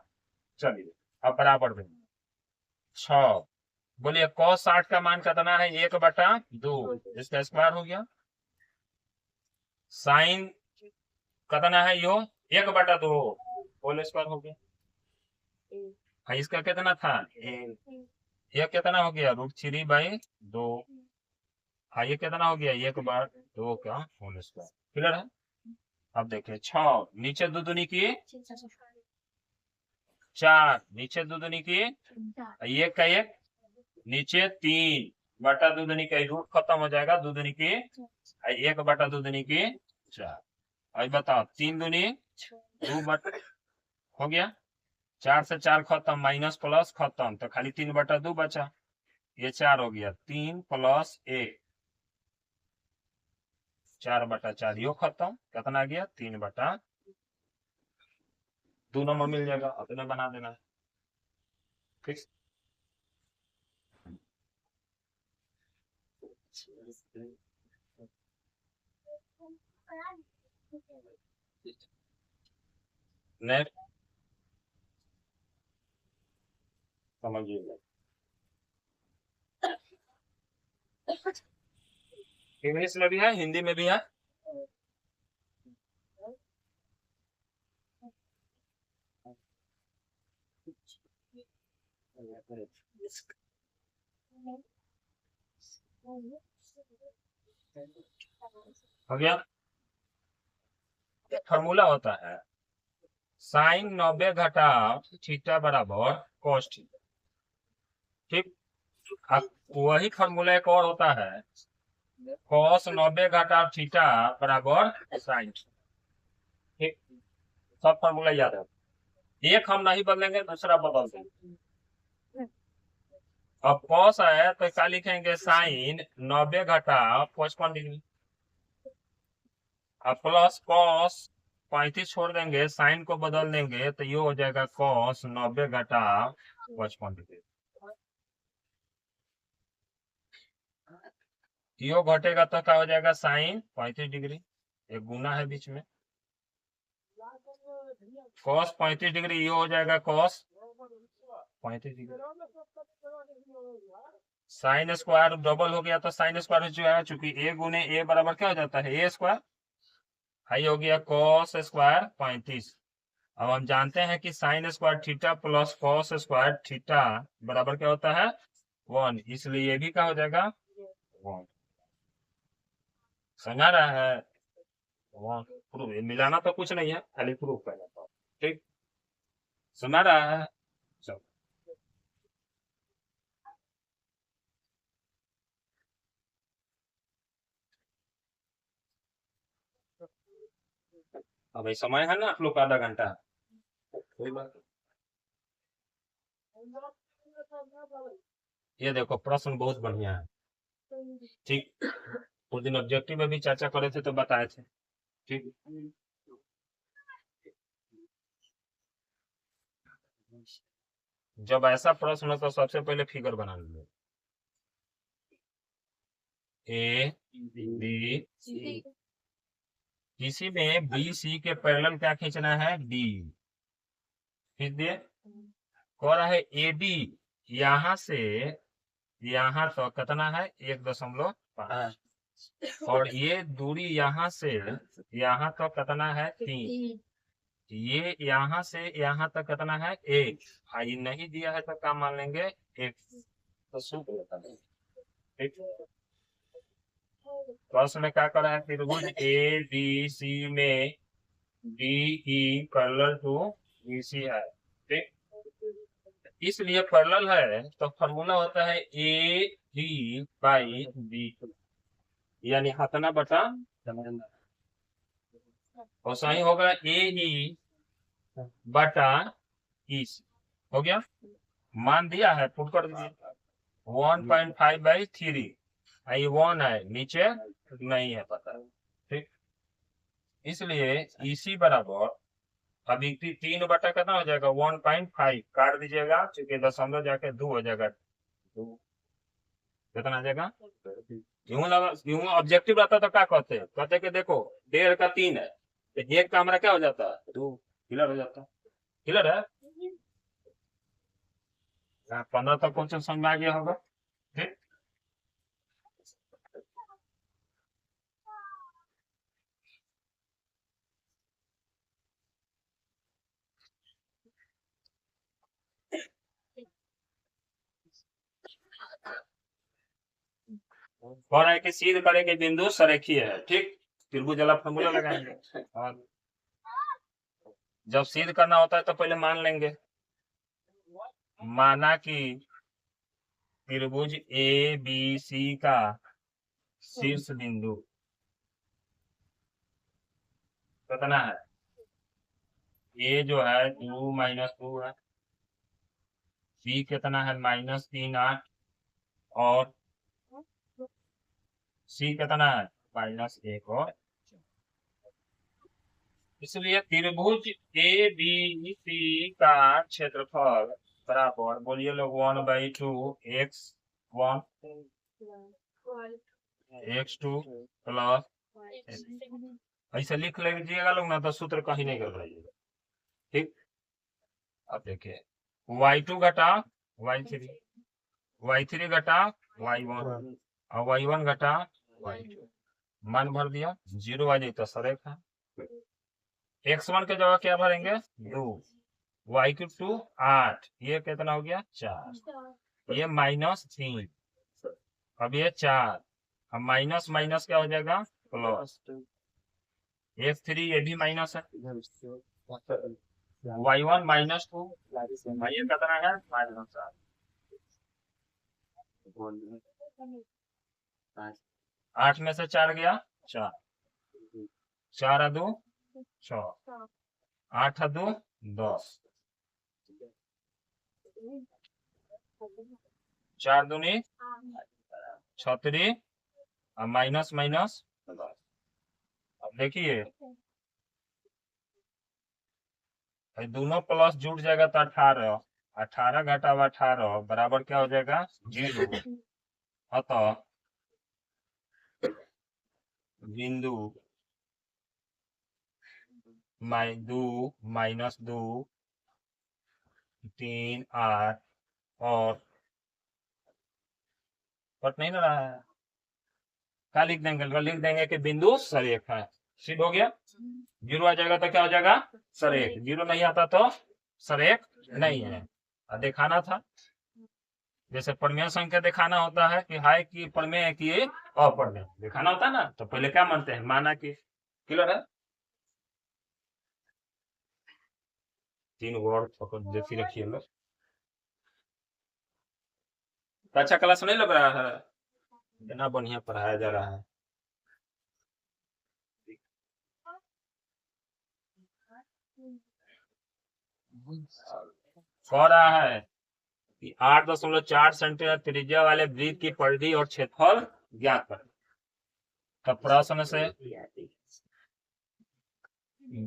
चलिए अब बराबर देंगे 6, बोलिए cos 60 का मान कितना है 1/2, इसका स्क्वायर हो गया। साइन कितना है यो 1/2, होल स्क्वायर हो गया। इसका कितना था ये कितना हो गया √3/2, ये कितना हो गया 1/2 का होल स्क्वायर। क्लियर है। अब देखिए 6, नीचे 2 दूनी की 4, नीचे 2 दूनी की 1 का 1, नीचे 3 बटा 2 दूनी का रूट खत्म हो जाएगा, 2 दूनी की 1/2 दूनी की 4। अब बताओ 3 दूनी 2 बटा हो गया, 4 से 4 खत्म, माइनस प्लस खत्म, तो खाली 3/2 बचा, ये 4 हो गया, 3 + 1 4/4, यो खत्म, कितना आ गया 3/2 नंबर मिल जाएगा, अपने बना देना है। ठीक, नेक्स्ट समझिए, इंग्लिश में भी है हिंदी में भी है। हो गया, फॉर्मूला होता है साइन 90 घटा थीटा बराबर cos थीटा। ठीक, अब वही फॉर्मूला एक और होता है cos 90 घटा थीटा बराबर साइन। ठीक, सब फॉर्मूला याद है, एक हम नहीं बदलेंगे, दूसरा बदल देंगे। अब cos है तो क्या लिखेंगे साइन 90 घटा 55 डिग्री, अब प्लस cos 35 छोड़ देंगे, साइन को बदल देंगे तो ये हो जाएगा cos 90 घटा 55 डिग्री। यो घटेगा तो क्या हो जाएगा साइन 35 डिग्री, एक गुना है बीच में, cos 35 डिग्री, ये हो जाएगा cos 35 degree. Sine square double हो गया तो साइन स्क्वायर जो है, चूंकि a गुने a बराबर क्या हो जाता है a स्क्वायर, हाई हो गया cos स्क्वायर 35, अब हम जानते हैं कि sine square theta plus cos square theta बराबर क्या होता है 1, इसलिए ये भी क्या हो जाएगा 1। समझ रहा है 1 प्रूफ, मिलाना तो कुछ नहीं है, खाली प्रूफ करना था। ठीक, समझ रहा है। चलो अभी समय है ना आप लोग का आधा घंटा, कोई बात नहीं। ये देखो प्रश्न बहुत बढ़िया है। ठीक, उस दिन ऑब्जेक्टिव में भी चर्चा करे थे तो बताए थे। ठीक, जब ऐसा प्रश्न हो तो सबसे पहले फिगर बना लीजिए, ए बी सी, किसी में बी सी के पैरेलल क्या खींचना है डी, खींच दिए। कह रहा है ए डी यहाँ से यहाँ तो कितना है 1.5, और ये दूरी यहाँ से यहाँ तो कितना है 3, ये यहाँ से यहाँ तक कितना है 1, ये नहीं दिया है तो क्या मान लेंगे 1, तो सूत्र बता दें। ठीक, प्रश्न में क्या कर रहा है, त्रिभुज ए बी सी में D E parallel to B C है। ठीक, इसलिए पैरेलल है तो फॉर्मूला होता है ए डी बाई बी, यानी हतना बटा, और सही होगा ए ई बटा ई, हो गया। मान दिया है, पुट कर दीजिए 1.5/3, ये 1 है, नीचे नहीं है पता। ठीक, इसलिए इसी बराबर अभी 3 बटा कितना हो जाएगा 1.5, काट दीजिएगा क्योंकि दशमलव जाके 2 हो जाएगा, 2 कितना आ जाएगा। यूं लगा, यूं ऑब्जेक्टिव रहता तो क्या कहते, कहते कि देखो 1.5 का 3 है तो 1 का हमारा क्या हो जाता है 2, क्लियर हो जाता। क्लियर है, 15 तक क्वेश्चन समझ में आ गया होगा। ठीक, और है कि सीध करेंगे बिंदु सरेखीय है। ठीक, त्रिभुज वाला फॉर्मूला लगाएंगे, और जब सीध करना होता है तो पहले मान लेंगे, माना कि त्रिभुज ए बी सी का शीर्ष बिंदु कितना है, ए जो है 2 - 2 है, बी कितना है -3 8, और सी कितना है -1, और इसलिए त्रिभुज ए बी सी का क्षेत्रफल बराबर, बोलिए लोग 1/2 x1 x2 प्लस, ऐसे लिख लीजिएगा लोग ना तो सूत्र कहीं नहीं कर रहिएगा। ठीक, अब देखिए y2 घटा y3, y3 घटा y1, और y1 घटा y2, मान भर दिया, 0 आ जाए तो सरेख है। x1 के जगह क्या भरेंगे 2, y2 8, ये कितना हो गया 4, ये -3, अब ये 4, अब माइनस माइनस क्या हो जाएगा प्लस, x3 ये भी माइनस है, y1 -2, ये कितना है -8, 8 में से 4 गया 4, 4 2 6, 8 2 10, 4 दूनी 36, माइनस माइनस 10। अब देखिए दोनों प्लस जुड़ जाएगा तो 18, 18 घटा 18 बराबर क्या हो जाएगा 0, अतः बिंदु 2 -2 3 8 और कट नहीं ना रहा है, क्या लिख देंगे कि बिंदु सरेख है, सिद्ध हो गया। जीरो आ जाएगा तो क्या हो जाएगा, सरेख। जीरो नहीं आता तो सरेख नहीं है। और दिखाना था, जैसे प्रमेय संख्या दिखाना होता है कि हाय की प्रमेय की अप्रमेय दिखाना होता है ना, तो पहले क्या मानते हैं, माना कि। क्लियर है। तीन वर्ड पकड़ देखी रखिए लोग। अच्छा क्लास नहीं लग रहा है, इतना बढ़िया पढ़ाया जा रहा है। कह रहा है कि 8.4 सेंटीमीटर त्रिज्या वाले वृत्त की परिधि और क्षेत्रफल ज्ञात करें। तब प्रश्न से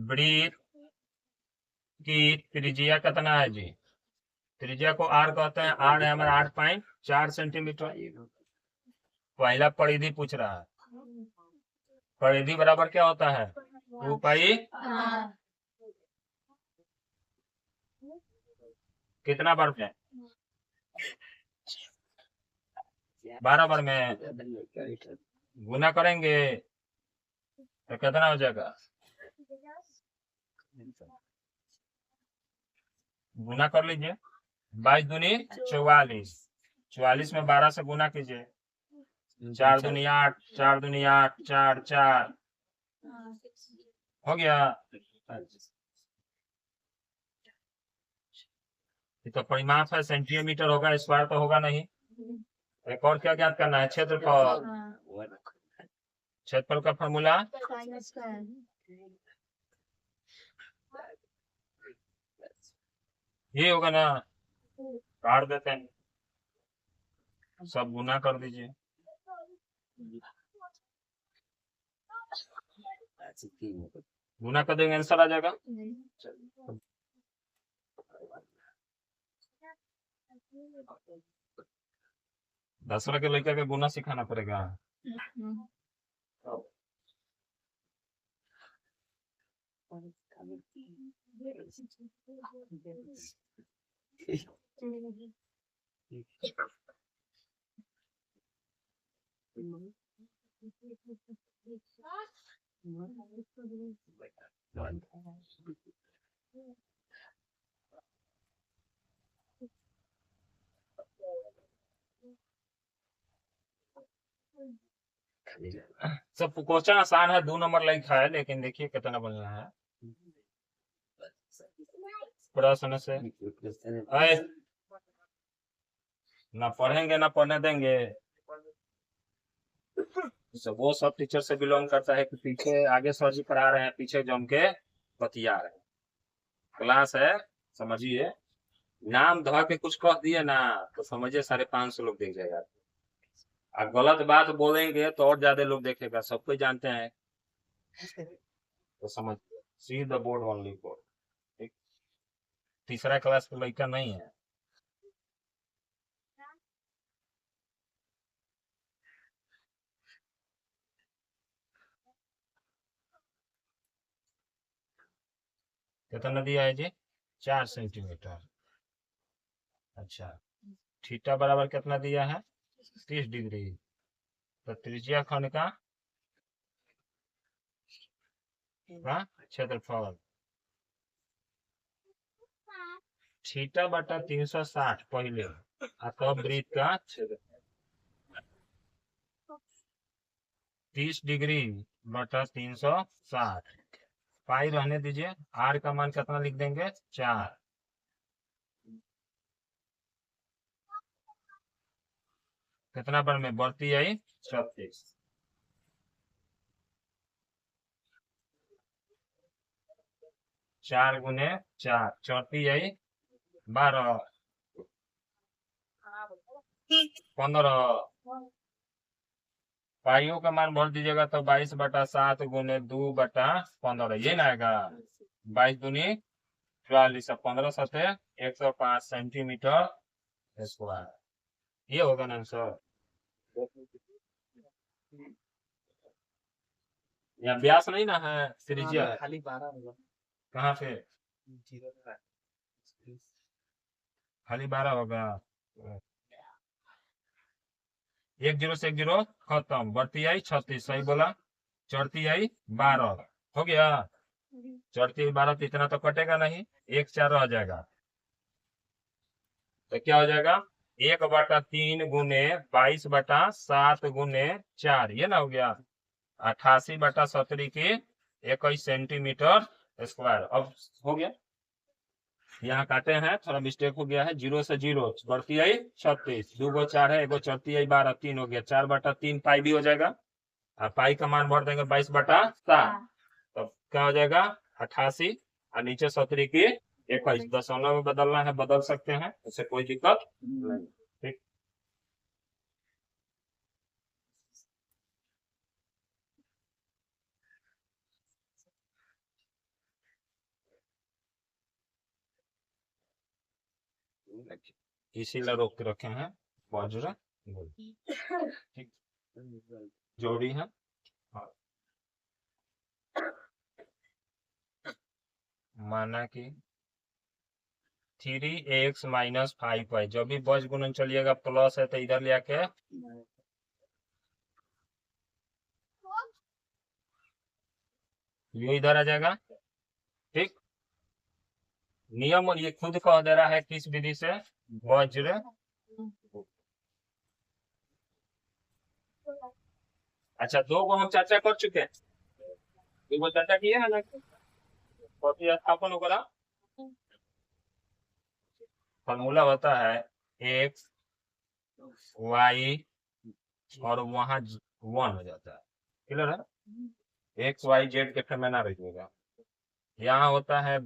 वृत्त की त्रिज्या कितना है जी, त्रिज्या को आर कहते हैं, आर है हमारा 8.4 सेंटीमीटर। पहला परिधि पूछ रहा है, परिधि बराबर क्या होता है, 2 पाई कितना बार में, 12 बार में गुना करेंगे तो कितना हो जाएगा, गुना कर लीजिए, 22 दूनी 44, 44 में 12 से गुना कीजिए, 4 दूनी 8, 4 दूनी 8, 4 4 हो गया। ये तो परिमाप है, सेंटीमीटर होगा, स्क्वायर तो होगा नहीं। एक और क्या ज्ञात करना है, क्षेत्रफल। क्षेत्रफल का फॉर्मूला ये होगा ना, काट देते हैं, सब गुना कर दीजिए। गुना कर देंगे आंसर आ जाएगा। दसरा के लड़का के गुना सिखाना पड़ेगा। सब क्वेश्चन आसान है, 2 नंबर लिखा है, लेकिन देखिए कितना बनना है प्रश्न से। ना पढ़ेंगे ना पढ़ने देंगे। वो सब टीचर से बिलोंग करता है कि पीछे आगे सर जी पढ़ा रहे हैं, पीछे जम के बतिया रहे हैं। क्लास है, समझिए, नाम धो के कुछ कह दिए ना तो समझिए 550 लोग देख जाएगा। और गलत बात बोलेंगे तो और ज्यादा लोग देखेगा, सब कोई जानते हैं, तो समझ see the board only board. तीसरा क्लास का लड़का नहीं है। कितना दिया है जी, 4 सेंटीमीटर। अच्छा, थीटा बराबर कितना दिया है, 30 डिग्री। तो त्रिज्या खंड का क्षेत्रफल थीटा बटा 360 पहले, तब वृत्त का क्षेत्रफल 30 डिग्री बटा 360, पाई रहने दीजिए, आर का मान कितना लिख देंगे, 4। कितना बार में बढ़ती आई, 36। 4 गुने 4, चौथी आई 12, 15। पाइयों का मान भर दीजिएगा तो 22/7 गुने 2/15, ये ना आएगा, 22 दूनी 44, 15 सतह 105 सेंटीमीटर स्क्वायर, ये होगा ना आंसर। यहाँ व्यास नहीं ना है, त्रिज्या है, खाली 12 होगा। कहाँ पे, खाली 12 होगा। 1 0 से 1 0 खत्म, बढ़ती आई 36, सही बोला, चढ़ती आई 12, हो गया। चढ़ती हुई 12 तो इतना तो कटेगा नहीं, 1 4 रह जाएगा। तो क्या हो जाएगा, 1/3 गुने 22/7 गुने 4, ये ना हो गया 88/70 की 21 सेंटीमीटर स्क्वायर। अब हो गया, यहाँ काटे हैं, थोड़ा मिस्टेक हो गया है, 0 से 0 बढ़ती आई 36, 2 गो 4 है, 1 गो चढ़ती आई 12, 3 हो गया, 4/3 पाई भी हो जाएगा। और पाई का मान भर देंगे 22/7, तो क्या हो जाएगा 88, और नीचे 70 की 21, दशमलव में बदलना है बदल सकते हैं, उससे कोई दिक्कत नहीं। ठीक, इसीलिए रोक के रखे हैं वज्र ठीक, जोड़ी है। माना कि 3x - 5y, जब भी बज गुणन चलिएगा प्लस है तो इधर ले आके ये इधर आ जाएगा। ठीक, नियम ये खुद कह दे रहा है किस विधि से, वज्र। अच्छा, 2 को हम चर्चा कर चुके हैं, 2 को चर्चा किए है ना, प्रतिस्थापन होगा। फॉर्मूला होता है x y और वहां 1 हो जाता है, क्लियर है, x y z के फॉर्म में ना रहिएगा। यहाँ होता है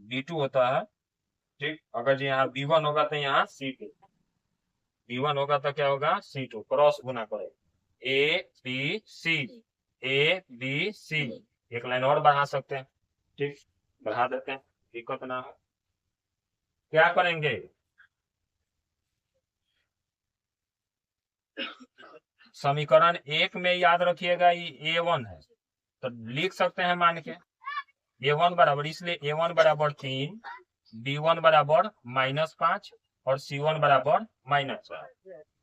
b2 होता है। ठीक, अगर जी यहाँ b1 होगा तो यहाँ c2, b1 होगा तो क्या होगा c2, क्रॉस गुना करें, a b c, a b c, एक लाइन और बढ़ा सकते हैं। ठीक, बढ़ा देते हैं, दिक्कत ना हो। क्या करेंगे, समीकरण 1 में याद रखिएगा ये a1 है, तो लिख सकते हैं मान के a1 बराबर, इसलिए a1 बराबर 3, b1 बराबर -5 और c1 बराबर -4,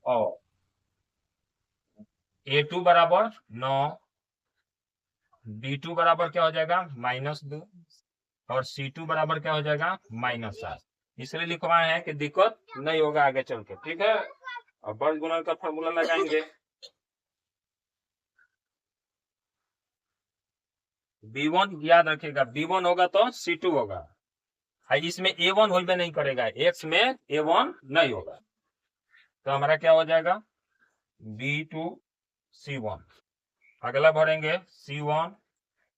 और a2 बराबर 9, b2 बराबर क्या हो जाएगा -2, और c2 बराबर क्या हो जाएगा -7। इसलिए लिखवाए हैं कि दिक्कत नहीं होगा आगे चल के। ठीक है, अब वर्ग गुणन का फॉर्मूला लगाएंगे। b1 याद रखिएगा, b1 होगा तो c2 होगा, इसमें a1 होइबे नहीं करेगा, x में a1 नहीं होगा, तो हमारा क्या हो जाएगा b2 c1। अगला भरेंगे c1,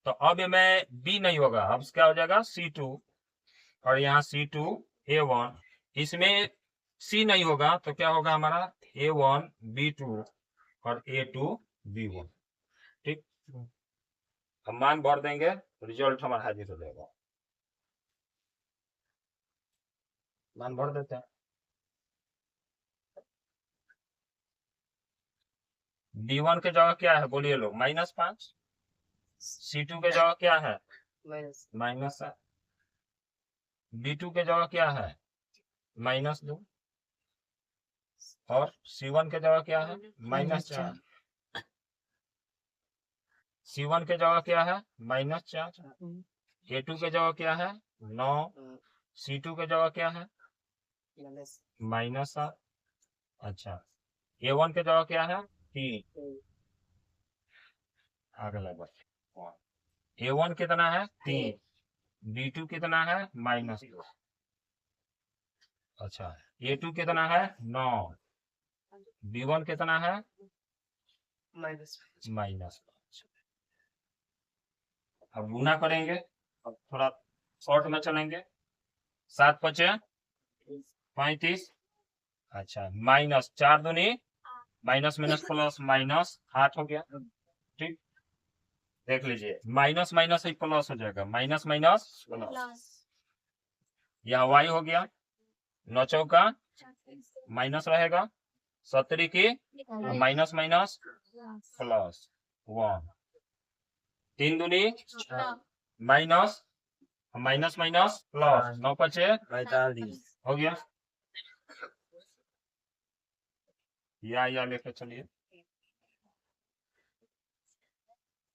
तो अब में b नहीं होगा, अब क्या हो जाएगा c2, और यहाँ c2 a1, इसमें c नहीं होगा तो क्या होगा हमारा a1 b2 और a2 b1। ठीक, हम मान भर देंगे, रिजल्ट हमारा हाजिर हो जाएगा। मान भर देते हैं, d1 के जगह क्या है बोलिए लोग, -5, c2 के जगह क्या है -7, b2 के जगह क्या है -2, और c1 के जगह क्या है -4, c1 के जगह क्या है -4, a2 के जगह क्या है 9, c2 के जगह क्या है -7। अच्छा, a1 के जगह क्या है 3, अगला बात, a1 कितना है 3, b2 कितना है -2, अच्छा a2 कितना है 9, b1 कितना है -5। अब गुना करेंगे, अब थोड़ा शॉर्ट में चलेंगे, 7 5 35, अच्छा -4 दूनी माइनस माइनस प्लस -8 हो गया। ठीक, देख लीजिए, माइनस माइनस ही प्लस हो जाएगा, माइनस माइनस प्लस, यहाँ y हो गया 9 चौका माइनस रहेगा 70 की माइनस माइनस प्लस 1, 3 दूनी माइनस माइनस माइनस प्लस 9 5 45 हो गया। या लेके चलिए,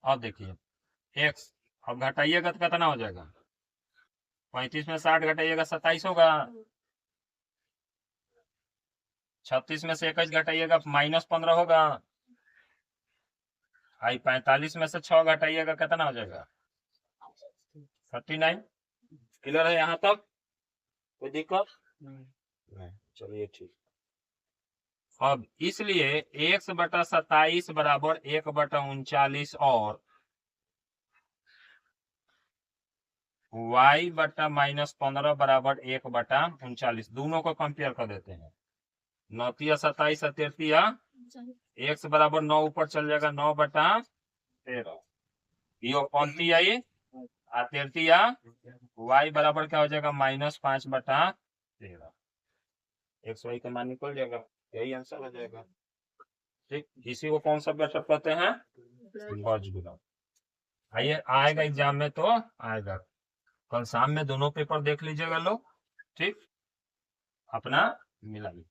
अब देखिए x, अब घटाइएगा तो कितना हो जाएगा, 35 में 60 घटाइएगा 27 होगा, 36 में से 21 घटाइएगा -15 होगा, आई 45 में से 6 घटाइएगा कितना हो जाएगा 39। क्लियर है यहाँ तक, कोई दिक्कत नहीं, चलिए ठीक। अब इसलिए x बटा 27 बराबर 1 बटा 39 और y बटा -15 बराबर 1 बटा 39, दोनों को कंपेयर कर देते हैं। 9 तिया 27 13 x बराबर 9 ऊपर चल जाएगा 9 बटा 13, यो 35 आई 13 y बराबर क्या हो जाएगा -5 बटा 13, x y का मान निकल जाएगा, यही आंसर हो जाएगा। ठीक, इसी को कौन सा मेथड कहते हैं, गॉस गुणन। आइए आएगा एग्जाम में तो आएगा, कल शाम में दोनों पेपर देख लीजिएगा लोग, ठीक, अपना मिला ली।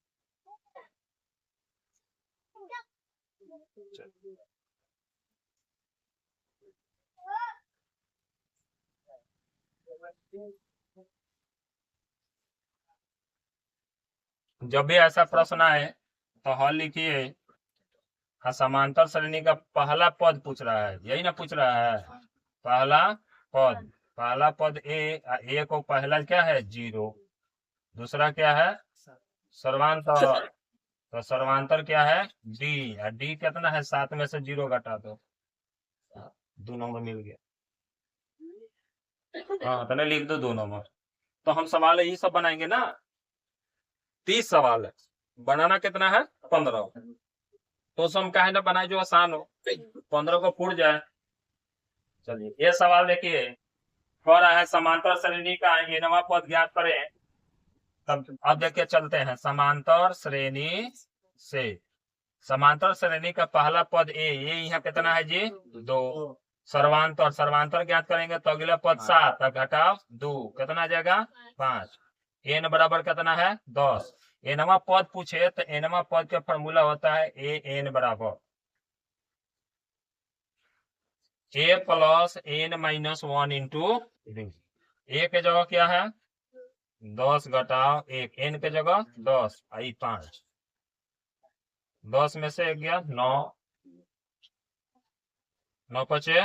जब भी ऐसा प्रश्न आए तो हल लिखिए, समांतर श्रेणी का पहला पद पूछ रहा है, यही ना पूछ रहा है, पहला पद ए को पहला क्या है 0, दूसरा क्या है सर्वांतर, तो सर्वांतर क्या है डी, और डी कितना है 7 में से 0 घटा दो, 2 नंबर मिल गया। हाँ तो लिख दो 2 नंबर। तो हम सवाल यही सब बनाएंगे ना, 30 सवाल है, बनाना कितना है 15, तो हम कहे ना बनाए जो आसान हो, 15 को पूर्ण जाए। चलिए ये सवाल देखिए, कह रहा है समांतर श्रेणी का nवां पद ज्ञात करें। तब अब देखिए चलते हैं समांतर श्रेणी से, समांतर श्रेणी का पहला पद ए, ये यहाँ कितना है जी 2, सर्वांतर ज्ञात करेंगे तो अगला पद 7, घटाव 2 कितना आ जाएगा 5, n बराबर कितना है 10। nवां पद पूछे तो nवां पद का फॉर्मूला होता है a n बराबर a plus n minus 1 into a के जगह क्या है 10 घटाव 1, n के जगह 10 आई 5, 10 में से गया 9, 9 पचे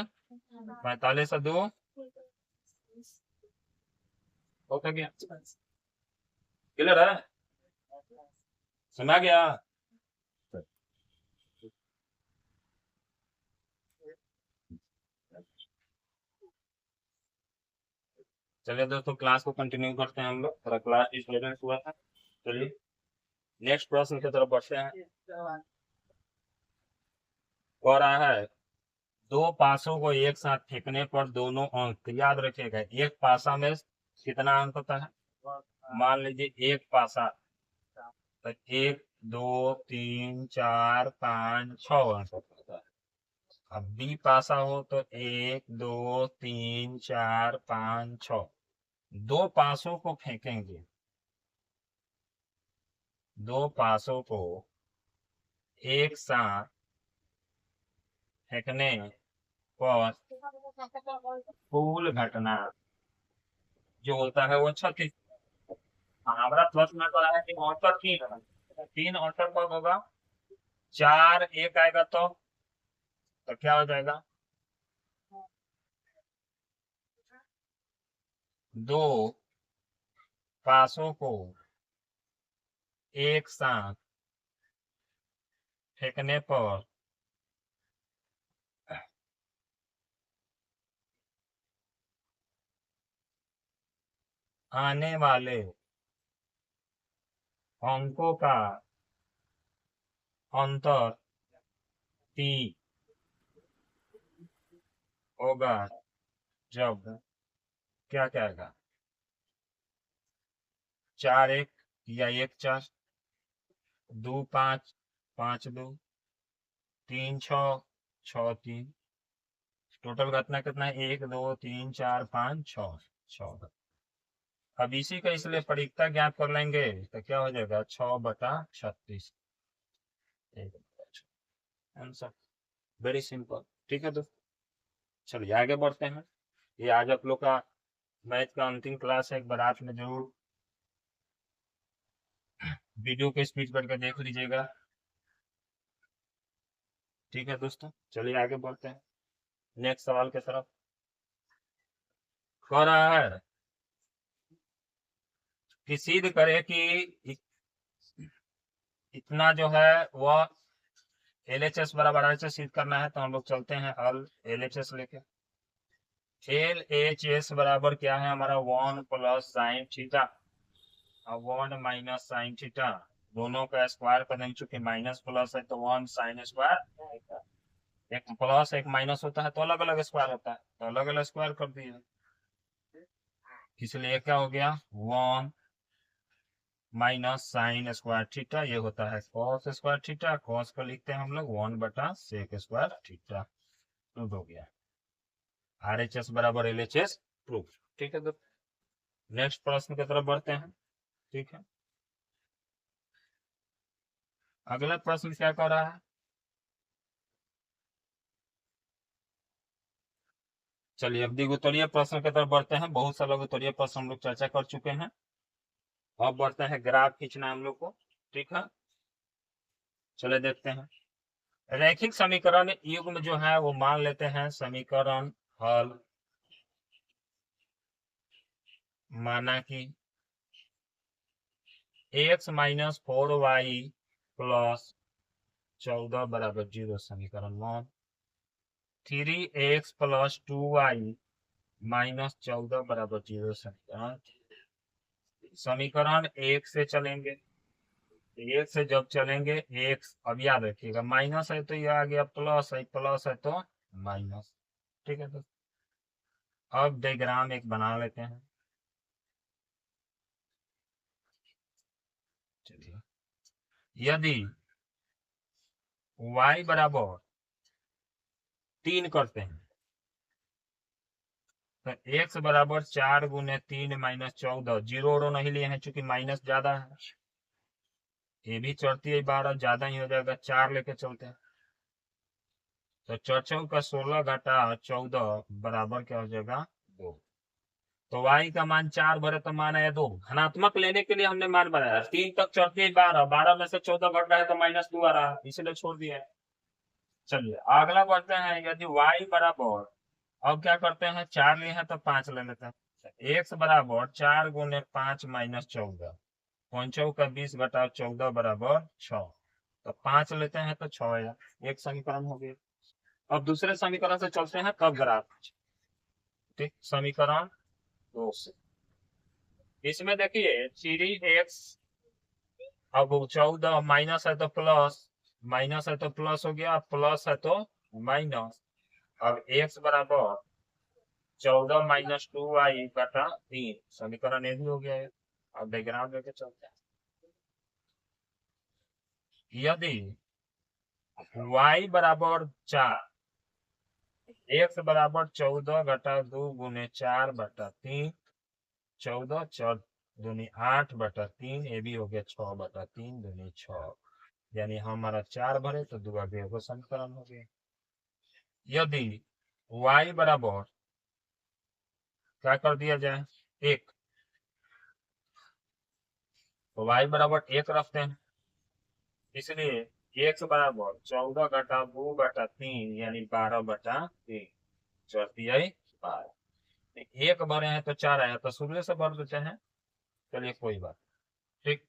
45 2 हो गया, क्लियर है, सुना गया। चलिए दोस्तों क्लास को कंटिन्यू करते हैं हम लोग, थोड़ा क्लास डिस्टर्बेंस हुआ था। चलिए नेक्स्ट प्रश्न की तरफ बढ़ते हैं। कह रहा है दो पासों को एक साथ फेंकने पर दोनों अंक, याद रखिएगा एक पासा में कितना अंक होता है, मान लीजिए एक पासा तो 1 2 3 4 5 6 अंक होता है। अब बी पासा हो तो 1 2 3 4 5 6, दो पासों को फेंकेंगे, दो पासों को एक साथ फेंकने पर कुल घटना जो होता है वो 36। हमारा प्रश्न करा है कि औसत 3 औसत कब होगा, 4 1 आएगा तो क्या हो जाएगा, दो पासों को एक साथ फेंकने पर आने वाले अंकों का अंतर T होगा जब क्या आएगा 4 1 या 1 4, 2 5 5 2 3 6 6 3, टोटल घटना कितना है 1 2 3 4 5 6 6। अब इसी का इसलिए परिक्ता ज्ञात कर लेंगे तो क्या हो जाएगा 6 बटा 36, आंसर वेरी सिंपल। ठीक है दोस्तों। चलिए आगे बढ़ते हैं। ये आज आप लोग का मैथ का अंतिम क्लास है, एक बार आप में जरूर वीडियो को स्पीड करके देख लीजिएगा। ठीक है दोस्तों, चलिए आगे बढ़ते हैं नेक्स्ट सवाल की तरफ। कह रहा है कि सिद्ध करे कि इतना जो है वह LHS बराबर RHS सिद्ध करना है, तो हम लोग चलते हैं हल LHS लेके। LHS बराबर क्या है हमारा 1 प्लस साइन थीटा और 1 माइनस साइन थीटा, दोनों का स्क्वायर कर देंगे, चूंकि माइनस प्लस है तो 1 साइन स्क्वायर, एक प्लस एक माइनस होता है तो अलग अलग स्क्वायर होता है, तो अलग अलग स्क्वायर कर दिए, इसलिए क्या हो गया 1 माइनस साइन स्क्वायर थीटा, ये होता है कॉस स्क्वायर थीटा, कॉस को लिखते हैं हम लोग 1/sec स्क्वायर थीटा, प्रूव हो गया। RHS बराबर LHS प्रूफ। ठीक है, तो नेक्स्ट प्रश्न की तरफ बढ़ते हैं। ठीक है, अगला प्रश्न क्या कह रहा है, चलिए अब द्विगुतरीय प्रश्न की तरफ बढ़ते हैं। बहुत सारे गुतरीय प्रश्न हम लोग चर्चा कर चुके हैं, अब बढ़ते हैं ग्राफ खींचना हम लोग को। ठीक है, चले देखते हैं। रैखिक समीकरण युग्म जो है वो मान लेते हैं समीकरण हल, माना कि x माइनस 4y प्लस 14 बराबर 0 समीकरण 1, 3x प्लस 2y माइनस 14 बराबर 0 समीकरण, समीकरण 1 से चलेंगे, 1 से जब चलेंगे x, अब याद रखिएगा माइनस है तो ये आ गया प्लस है, प्लस है तो माइनस। ठीक है, तो अब डायग्राम एक बना लेते हैं। चलिए, यदि y बराबर 3 करते हैं तो x बराबर 4 गुने 3 माइनस 14, जीरो रो नहीं लिए हैं चूंकि माइनस ज्यादा है, ये भी चढ़ती है 12 ज्यादा ही हो जाएगा, 4 लेके चलते हैं, तो 4 का 16 घटा 14 बराबर क्या हो जाएगा 2। तो y का मान 4 भरे तो मान आया 2, धनात्मक लेने के लिए हमने मान बनाया, 3 तक चढ़ती है 12, 12 में से 14 घट रहा है तो -2 आ रहा है, इसलिए छोड़ दिया। चलिए अगला बढ़ते हैं, यदि y बराबर, अब क्या करते हैं 4 लिए हैं तो 5 ले लेते हैं, x बराबर 4 गुने 5 माइनस 14, 5 का 20 घटाओ 14 बराबर 6, तो 5 लेते हैं तो 6 आया, एक समीकरण हो गया। अब दूसरे समीकरण से चलते हैं तब ग्राफ। ठीक, समीकरण 2 से, इसमें देखिए 3x, अब 14 माइनस है तो प्लस, माइनस है तो प्लस हो गया, प्लस है तो माइनस, अब x बराबर 14 माइनस 2y बटा 3, समीकरण ये भी हो गया है। अब डायग्राम लेके चलते हैं, यदि y बराबर 4, x बराबर 14 घटा 2 गुने 4 बटा 3, 14 4 दूनी 8 बटा 3, ये भी हो गया 6 बटा 3 दूनी 6, यानी हमारा 4 भरे तो 2 आगे को समीकरण हो गया। यदि y बराबर क्या कर दिया जाए 1, तो y बराबर 1 रखते हैं, इसलिए x बराबर 14 घटा 2 बटा 3 यानी 12 बटा 3, चौथी आई 12, एक भरे हैं तो 4 आया तो शुरू से भर देते हैं। चलिए कोई बात। ठीक,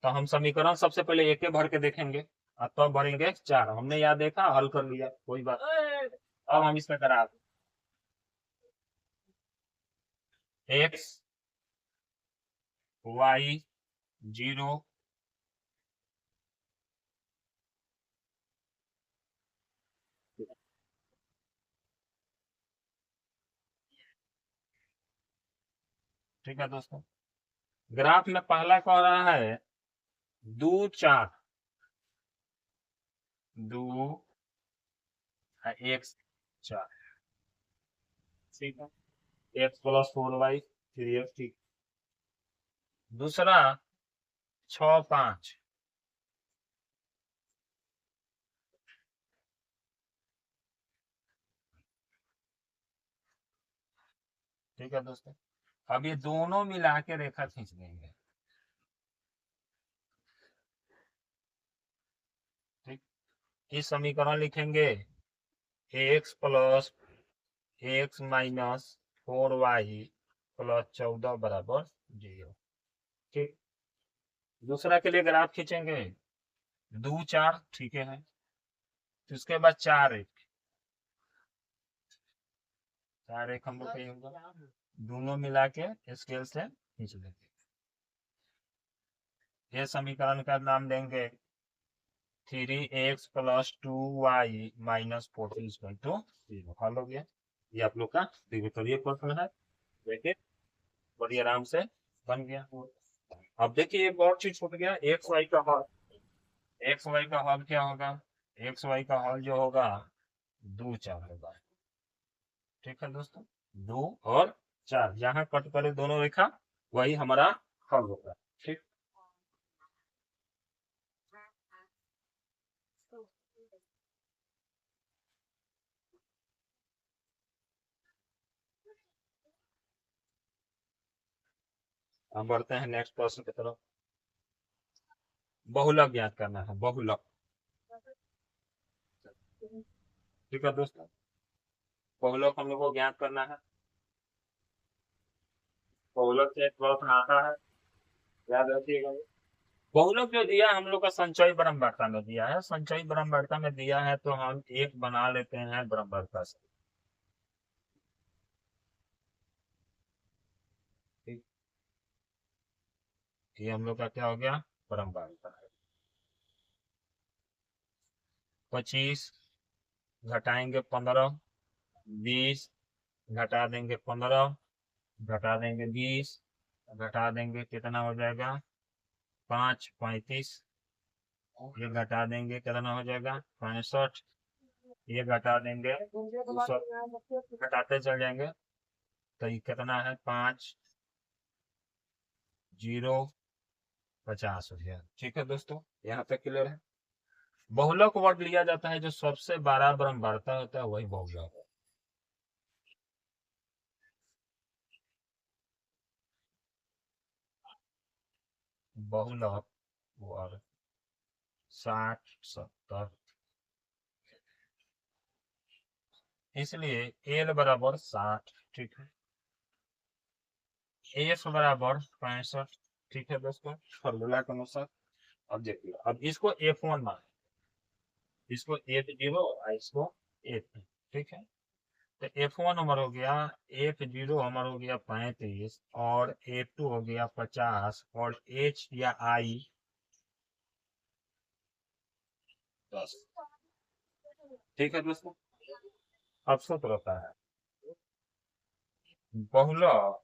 तो हम समीकरण सबसे पहले एक भर के देखेंगे और तब तो भरेंगे 4, हमने याद देखा हल कर लिया, कोई बात। अब हम इसमें करा x y 0 ठीक है दोस्तों, ग्राफ में पहला कह रहा है 2 4, 2 x 4, ठीक है, x प्लस 4y 3x, ठीक। दूसरा 6 5, ठीक है दोस्तों। अब ये दोनों मिला के रेखा खींच देंगे। ठीक, इस समीकरण लिखेंगे x plus x minus 4y plus 14 बराबर 0। ठीक, दूसरा के लिए ग्राफ खींचेंगे, 2 4 ठीक है, तो उसके बाद 4 1 हम लोग का होगा, दोनों मिला के स्केल से खींच लेंगे। ये समीकरण का नाम देंगे 3x प्लस 2y माइनस 14 हल हो गया। ये आप लोग का द्विघातीय प्रश्न है, देखिए बड़ी आराम से बन गया। अब देखिए एक और चीज छूट गया, एक्स वाई का हल। एक्स वाई का हल क्या होगा, एक्स वाई का हल जो होगा 2 4 होगा। ठीक है दोस्तों, 2 और 4 जहां कट करे दोनों रेखा वही हमारा हल होगा। ठीक, हम बढ़ते हैं नेक्स्ट प्रश्न की तरफ। बहुलक ज्ञात करना है, बहुलक। ठीक है दोस्तों, बहुलक हम लोग को ज्ञात करना है। बहुलक से एक प्रश्न आता है, याद रखिएगा। बहुलक जो दिया हम लोग का संचयी ब्रह्मवार्ता में दिया है, संचयी ब्रह्मवार्ता में दिया है तो हम एक बना लेते हैं ब्रह्मवार्ता से। ठीक, ये हम लोग का क्या हो गया, ब्रह्मवार्ता है। 25 घटाएंगे 15, 20 घटा देंगे 15, घटा देंगे 20, घटा देंगे कितना हो जाएगा 5 35, ये घटा देंगे कितना हो जाएगा 65, ये घटा देंगे 200, घटाते चल जाएंगे तो ये कितना है 5 0 50 हो गया। ठीक है दोस्तों, यहाँ तक क्लियर है। बहुलक वर्ड लिया जाता है जो सबसे बड़ा ब्रह्मवार्ता होता है वही बहुलक है। बहुलक वर्ड 60 70, इसलिए एल बराबर 60। ठीक है, एफ बराबर 65। ठीक है दोस्तों, फॉर्मूला के अनुसार। अब देखिए, अब इसको F1 मान, इसको F0 और इसको F। ठीक है, तो F1 हमारा हो गया, F0 हमारा हो गया 35 और F2 हो गया 50 और H या I 10। ठीक है दोस्तों, अब सूत्र होता है बहुलक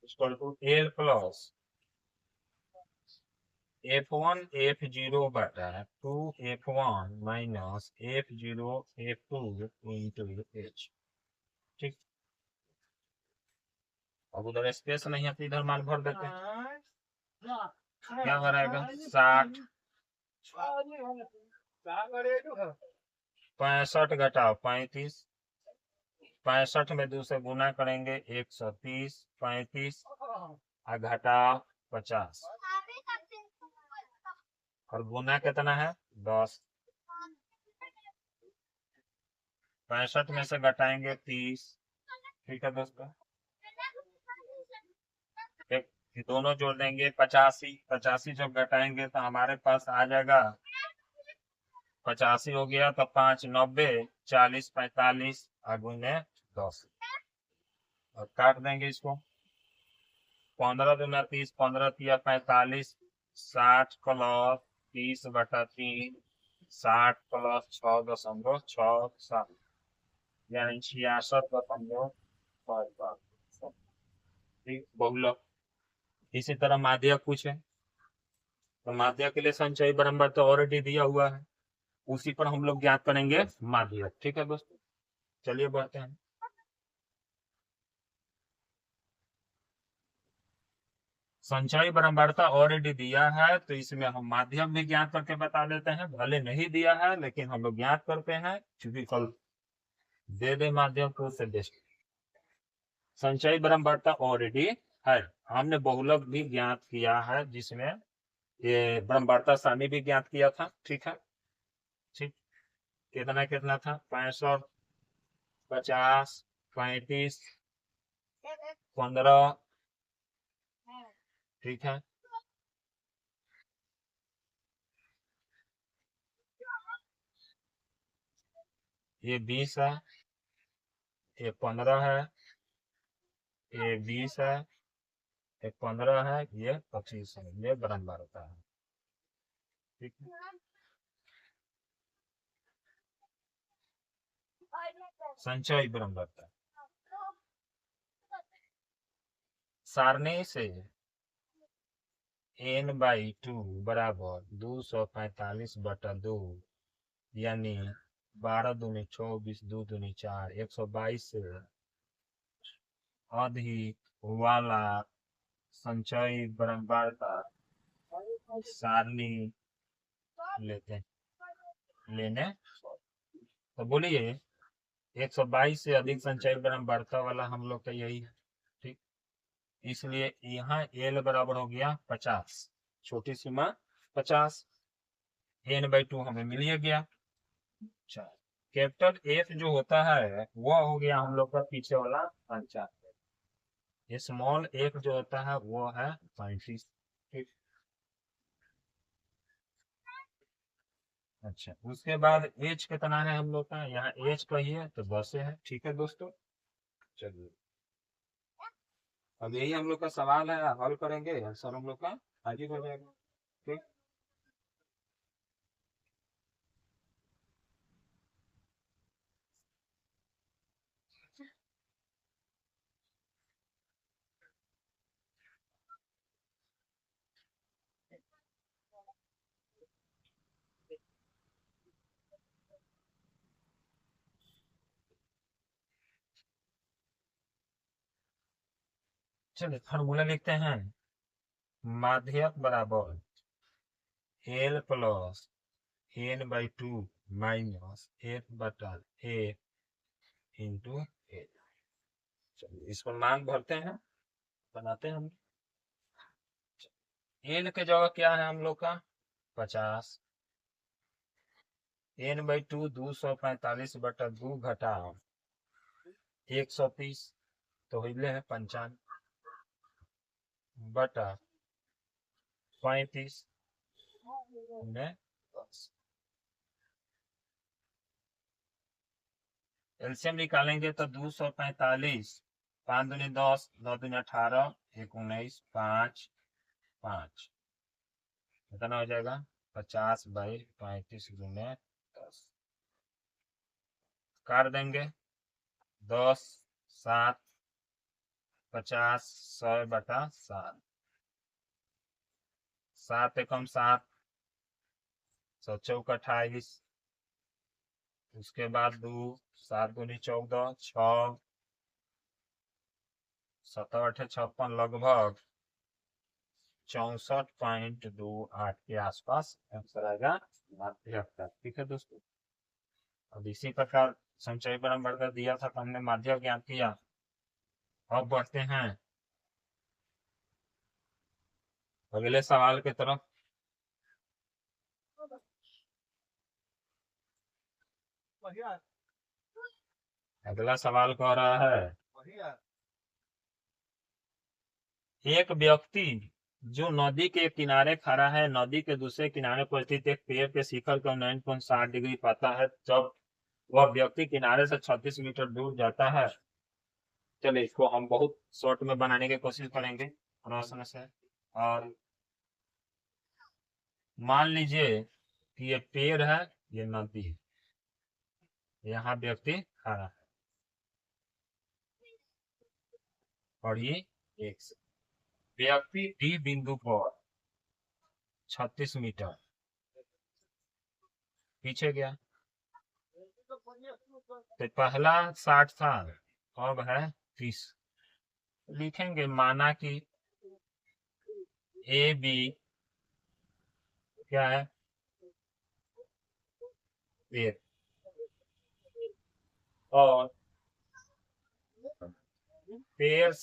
equal to L plus F1 F0 बटा 2F1 minus F0 F2 into H। ठीक, अब उधर स्पेस नहीं है तो इधर मान भर देते हैं, क्या भराएगा 60, 65 घटाओ 35, 65 में 2 से गुना करेंगे 130, 35 और घटाओ 50 और गुना कितना है 10, 65 में से घटाएंगे 30। ठीक है दोस्तों, एक दोनों जोड़ देंगे 85, 85 जब घटाएंगे तो हमारे पास आ जाएगा 85 हो गया तो 5 90, 40 45 गुने 10 और काट देंगे इसको, 15 दूना 30, 15 तिया 45, 60 प्लस 30 बटा 3, 60 प्लस 6.67 यानी 66.67। ठीक, बहुलक। इसी तरह माध्यक पूछे तो माध्यक के लिए संचयी बराबर तो ऑलरेडी दिया हुआ है, उसी पर हम लोग ज्ञात करेंगे माध्यक। ठीक है दोस्तों, चलिए बढ़ते हैं। संचयी बराबरता ऑलरेडी दिया है तो इसमें हम माध्यम भी ज्ञात करके बता देते हैं, भले नहीं दिया है लेकिन हम लोग ज्ञात करते हैं क्योंकि कल दे दे माध्यम तो उससे बेस्ट। संचयी ब्रह्मवार्ता ऑलरेडी है। हमने बहुलक भी ज्ञात किया है, जिसमें ये ब्रह्मवार्ता सारणी भी ज्ञात किया था। ठीक है, ठीक। कितना कितना था? 65, 50, 35, 15। ठीक है, ये 20 है, ये 15 है, ये 20 है, ये 15 है, ये 25 है। ये ब्रह्मवार्ता है। ठीक है, संचयी ब्रह्मवार्ता सारणी से n/2 बराबर 245/2, यानी 12 दूनी 24, 2 दूनी 4, 122 से अधिक वाला संचयी ब्रह्मवार्ता सारणी लेने। तो बोलिए, 122 से अधिक संचयी ब्रह्मवार्ता वाला हम लोग का यही है। ठीक, इसलिए यहाँ L बराबर हो गया 50, छोटी सीमा 50, n/2 हमें मिल ही गया। अच्छा, कैपिटल F जो होता है वो हो गया हम लोग का पीछे वाला 50, स्मॉल f जो होता है वो है 35। ठीक, अच्छा, उसके बाद एज कितना है हम लोग का? यहाँ एज कहिए तो 10 है। ठीक है दोस्तों, चलिए अब यही हम लोग का सवाल है, हल करेंगे, आंसर हम लोग का आगे हो जाएगा। ठीक, चलिए फॉर्मूला लिखते हैं। माध्यक बराबर L plus n/2 minus F/A into L। चलिए इस पर मान भरते हैं, बनाते हैं हम। L के जगह क्या है हम लोग का? 50, n/2 245/2 घटा 130, तो हिले है 55 बटा 35 में 10। एलसीएम निकालेंगे तो 245, 5 दूनी 10, 9 दूनी 18, 1 19, 5 5, कितना हो जाएगा? 50/35 गुने 10 कर देंगे। 10 7 50, 100/7, 7 एकम 7, 7 × 28, उसके बाद 2, 7 दूनी 14, 6, 7 8 56, लगभग 64.28 के आसपास आंसर आएगा माध्यक का। ठीक है दोस्तों, अब इसी प्रकार संचयी ब्रह्मवार्ता दिया था तो हमने माध्यक ज्ञात किया। अब बढ़ते हैं अगले सवाल की तरफ। अगला सवाल कह रहा है, एक व्यक्ति जो नदी के किनारे खड़ा है, नदी के दूसरे किनारे पर स्थित एक पेड़ के शिखर को 9.60 डिग्री पाता है, जब वह व्यक्ति किनारे से 36 मीटर दूर जाता है। चलिए इसको हम बहुत शॉर्ट में बनाने की कोशिश करेंगे प्रश्न से। और मान लीजिए कि ये पेड़ है, ये नदी है, यहाँ व्यक्ति खड़ा है, और ये एक व्यक्ति डी बिंदु पर 36 मीटर पीछे गया। तो पहला 60 था, अब है 30। लिखेंगे माना कि ए बी क्या है? पेड़, और पेड़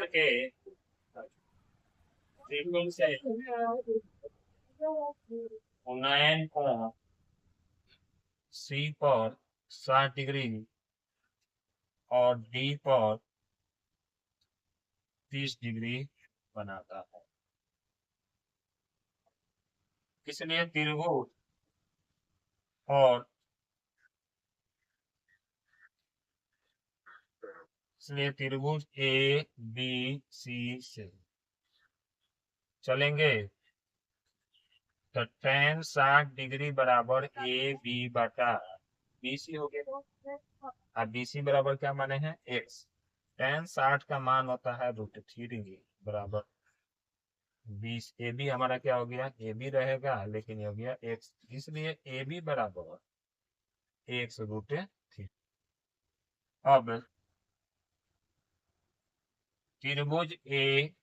के त्रिकोण से उन्नयन कोण सी पर 60 डिग्री और डी पर 30 डिग्री बनाता है। इसलिए त्रिभुज और इसलिए त्रिभुज ए बी सी से चलेंगे तो tan 60 डिग्री बराबर ए बी बटा बी सी हो गया। अब बी सी बराबर क्या माने हैं x। tan 60 का मान होता है √3 बराबर 20। ए बी हमारा क्या हो गया, ए बी रहेगा लेकिन ये हो गया x, इसलिए ए बी बराबर x√3। अब त्रिभुज ए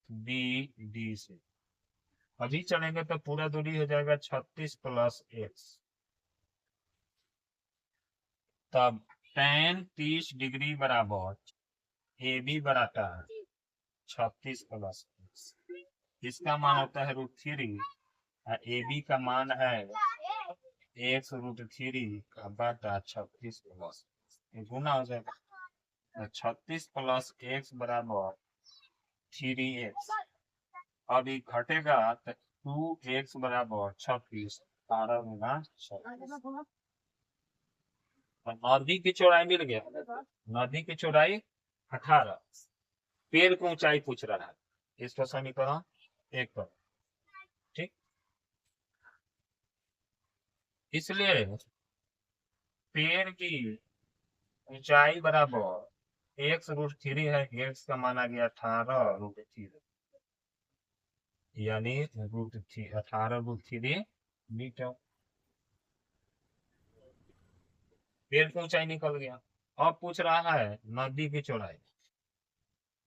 बी डी से अभी चलेंगे तो पूरा दूरी हो जाएगा 36 + x। तब tan 30 डिग्री बराबर ए बी बराबर 36 + x। इसका मान होता है √3 और ए बी का मान है x√3 का बटा 36 + गुना हो जाएगा। 36 + x बराबर 3x। अब ये घटेगा तो 2x बराबर 36, 12 गुना 36। नदी की चौड़ाई मिल गया, नदी की चौड़ाई 18। पेड़ की ऊंचाई पूछ रहा है, इसको समीकरण 1 पर। ठीक, इसलिए पेड़ की ऊंचाई बराबर x√3 है। x का मान आ गया 18√3 यानी √18√3 मीटर। पेड़ की ऊंचाई निकल गया। अब पूछ रहा है नदी की चौड़ाई।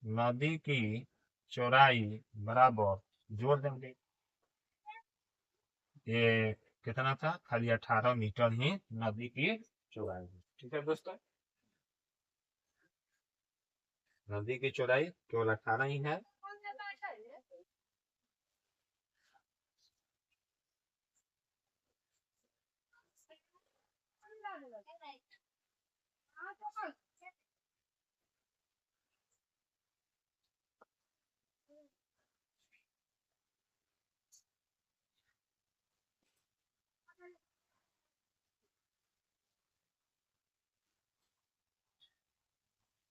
नदी की चौड़ाई बराबर जोड़ देंगे, ये कितना था, खाली 18 मीटर ही नदी की चौड़ाई। ठीक है दोस्तों, नदी की चौड़ाई केवल 18 ही है।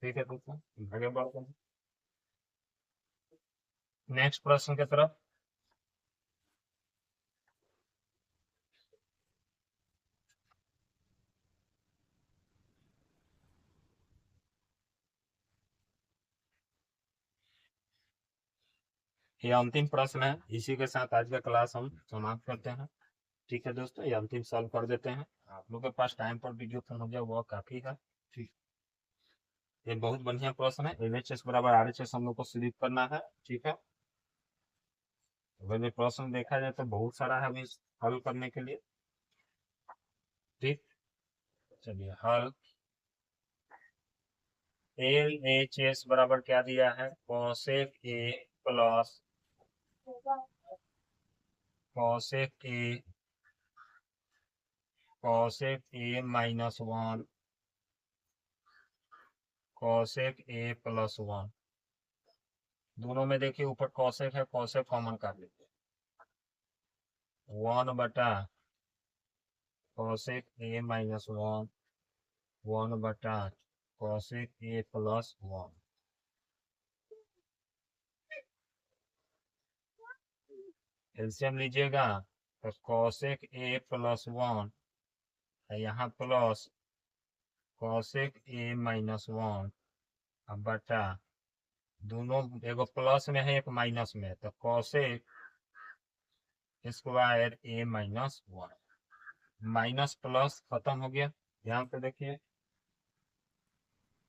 ठीक है दोस्तों, आगे बढ़ते हैं नेक्स्ट प्रश्न की तरफ। ये अंतिम प्रश्न है, इसी के साथ आज का क्लास हम समाप्त करते हैं। ठीक है दोस्तों, ये अंतिम सॉल्व कर देते हैं। आप लोग के पास टाइम पर वीडियो खत्म हो जाए वो काफी है। ठीक, ये बहुत बढ़िया प्रश्न है। LHS बराबर RHS हम लोग को सिद्ध करना है। ठीक है, अगर ये प्रश्न देखा जाए तो बहुत सारा है अभी हल करने के लिए। ठीक, चलिए हल। LHS बराबर क्या दिया है, cosec A plus cosec A -1 cosec A + 1। दोनों में देखिए ऊपर cosec है, cosec कॉमन कर लेते हैं। 1 बटा cosec A - 1, 1 बटा cosec A + 1। एलसीएम लीजिएगा तो cosec A + 1 यहाँ प्लस cosec A - 1 अब बटा दोनों एगो प्लस में है एक माइनस में, तो cosec square A - 1 minus plus खत्म हो गया। यहाँ पे देखिए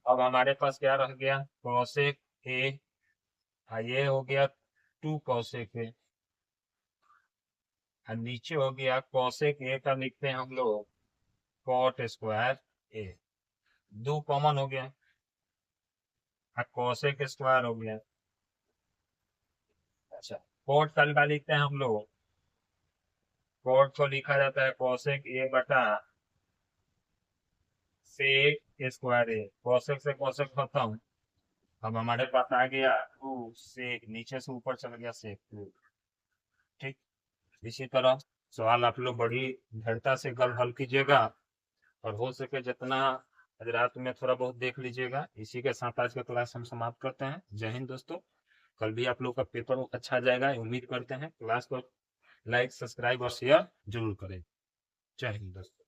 अब हमारे पास क्या रह गया, cosec A, ये हो गया 2 cosec A, और नीचे हो गया cosec A का लिखते हैं हम लोग कॉट स्क्वायर ए, दो कॉमन हो गया, कोसेक स्क्वायर हो गया। अच्छा, कॉट का क्या लिखते हैं हम लोग, कॉट को लिखा जाता है कोसेक ए बटा सेक स्क्वायर ए, कोसेक से कोसेक खत्म। अब हमारे पास आ गया टू सेक, नीचे से ऊपर चल गया सेक टू। ठीक, इसी तरह सवाल आप लोग बड़ी दृढ़ता से कल हल कीजिएगा, और हो सके जितना आज रात में थोड़ा बहुत देख लीजिएगा। इसी के साथ आज का क्लास हम समाप्त करते हैं। जय हिंद दोस्तों, कल भी आप लोग का पेपर अच्छा जाएगा उम्मीद करते हैं। क्लास को लाइक, सब्सक्राइब और शेयर जरूर करें। जय हिंद दोस्तों।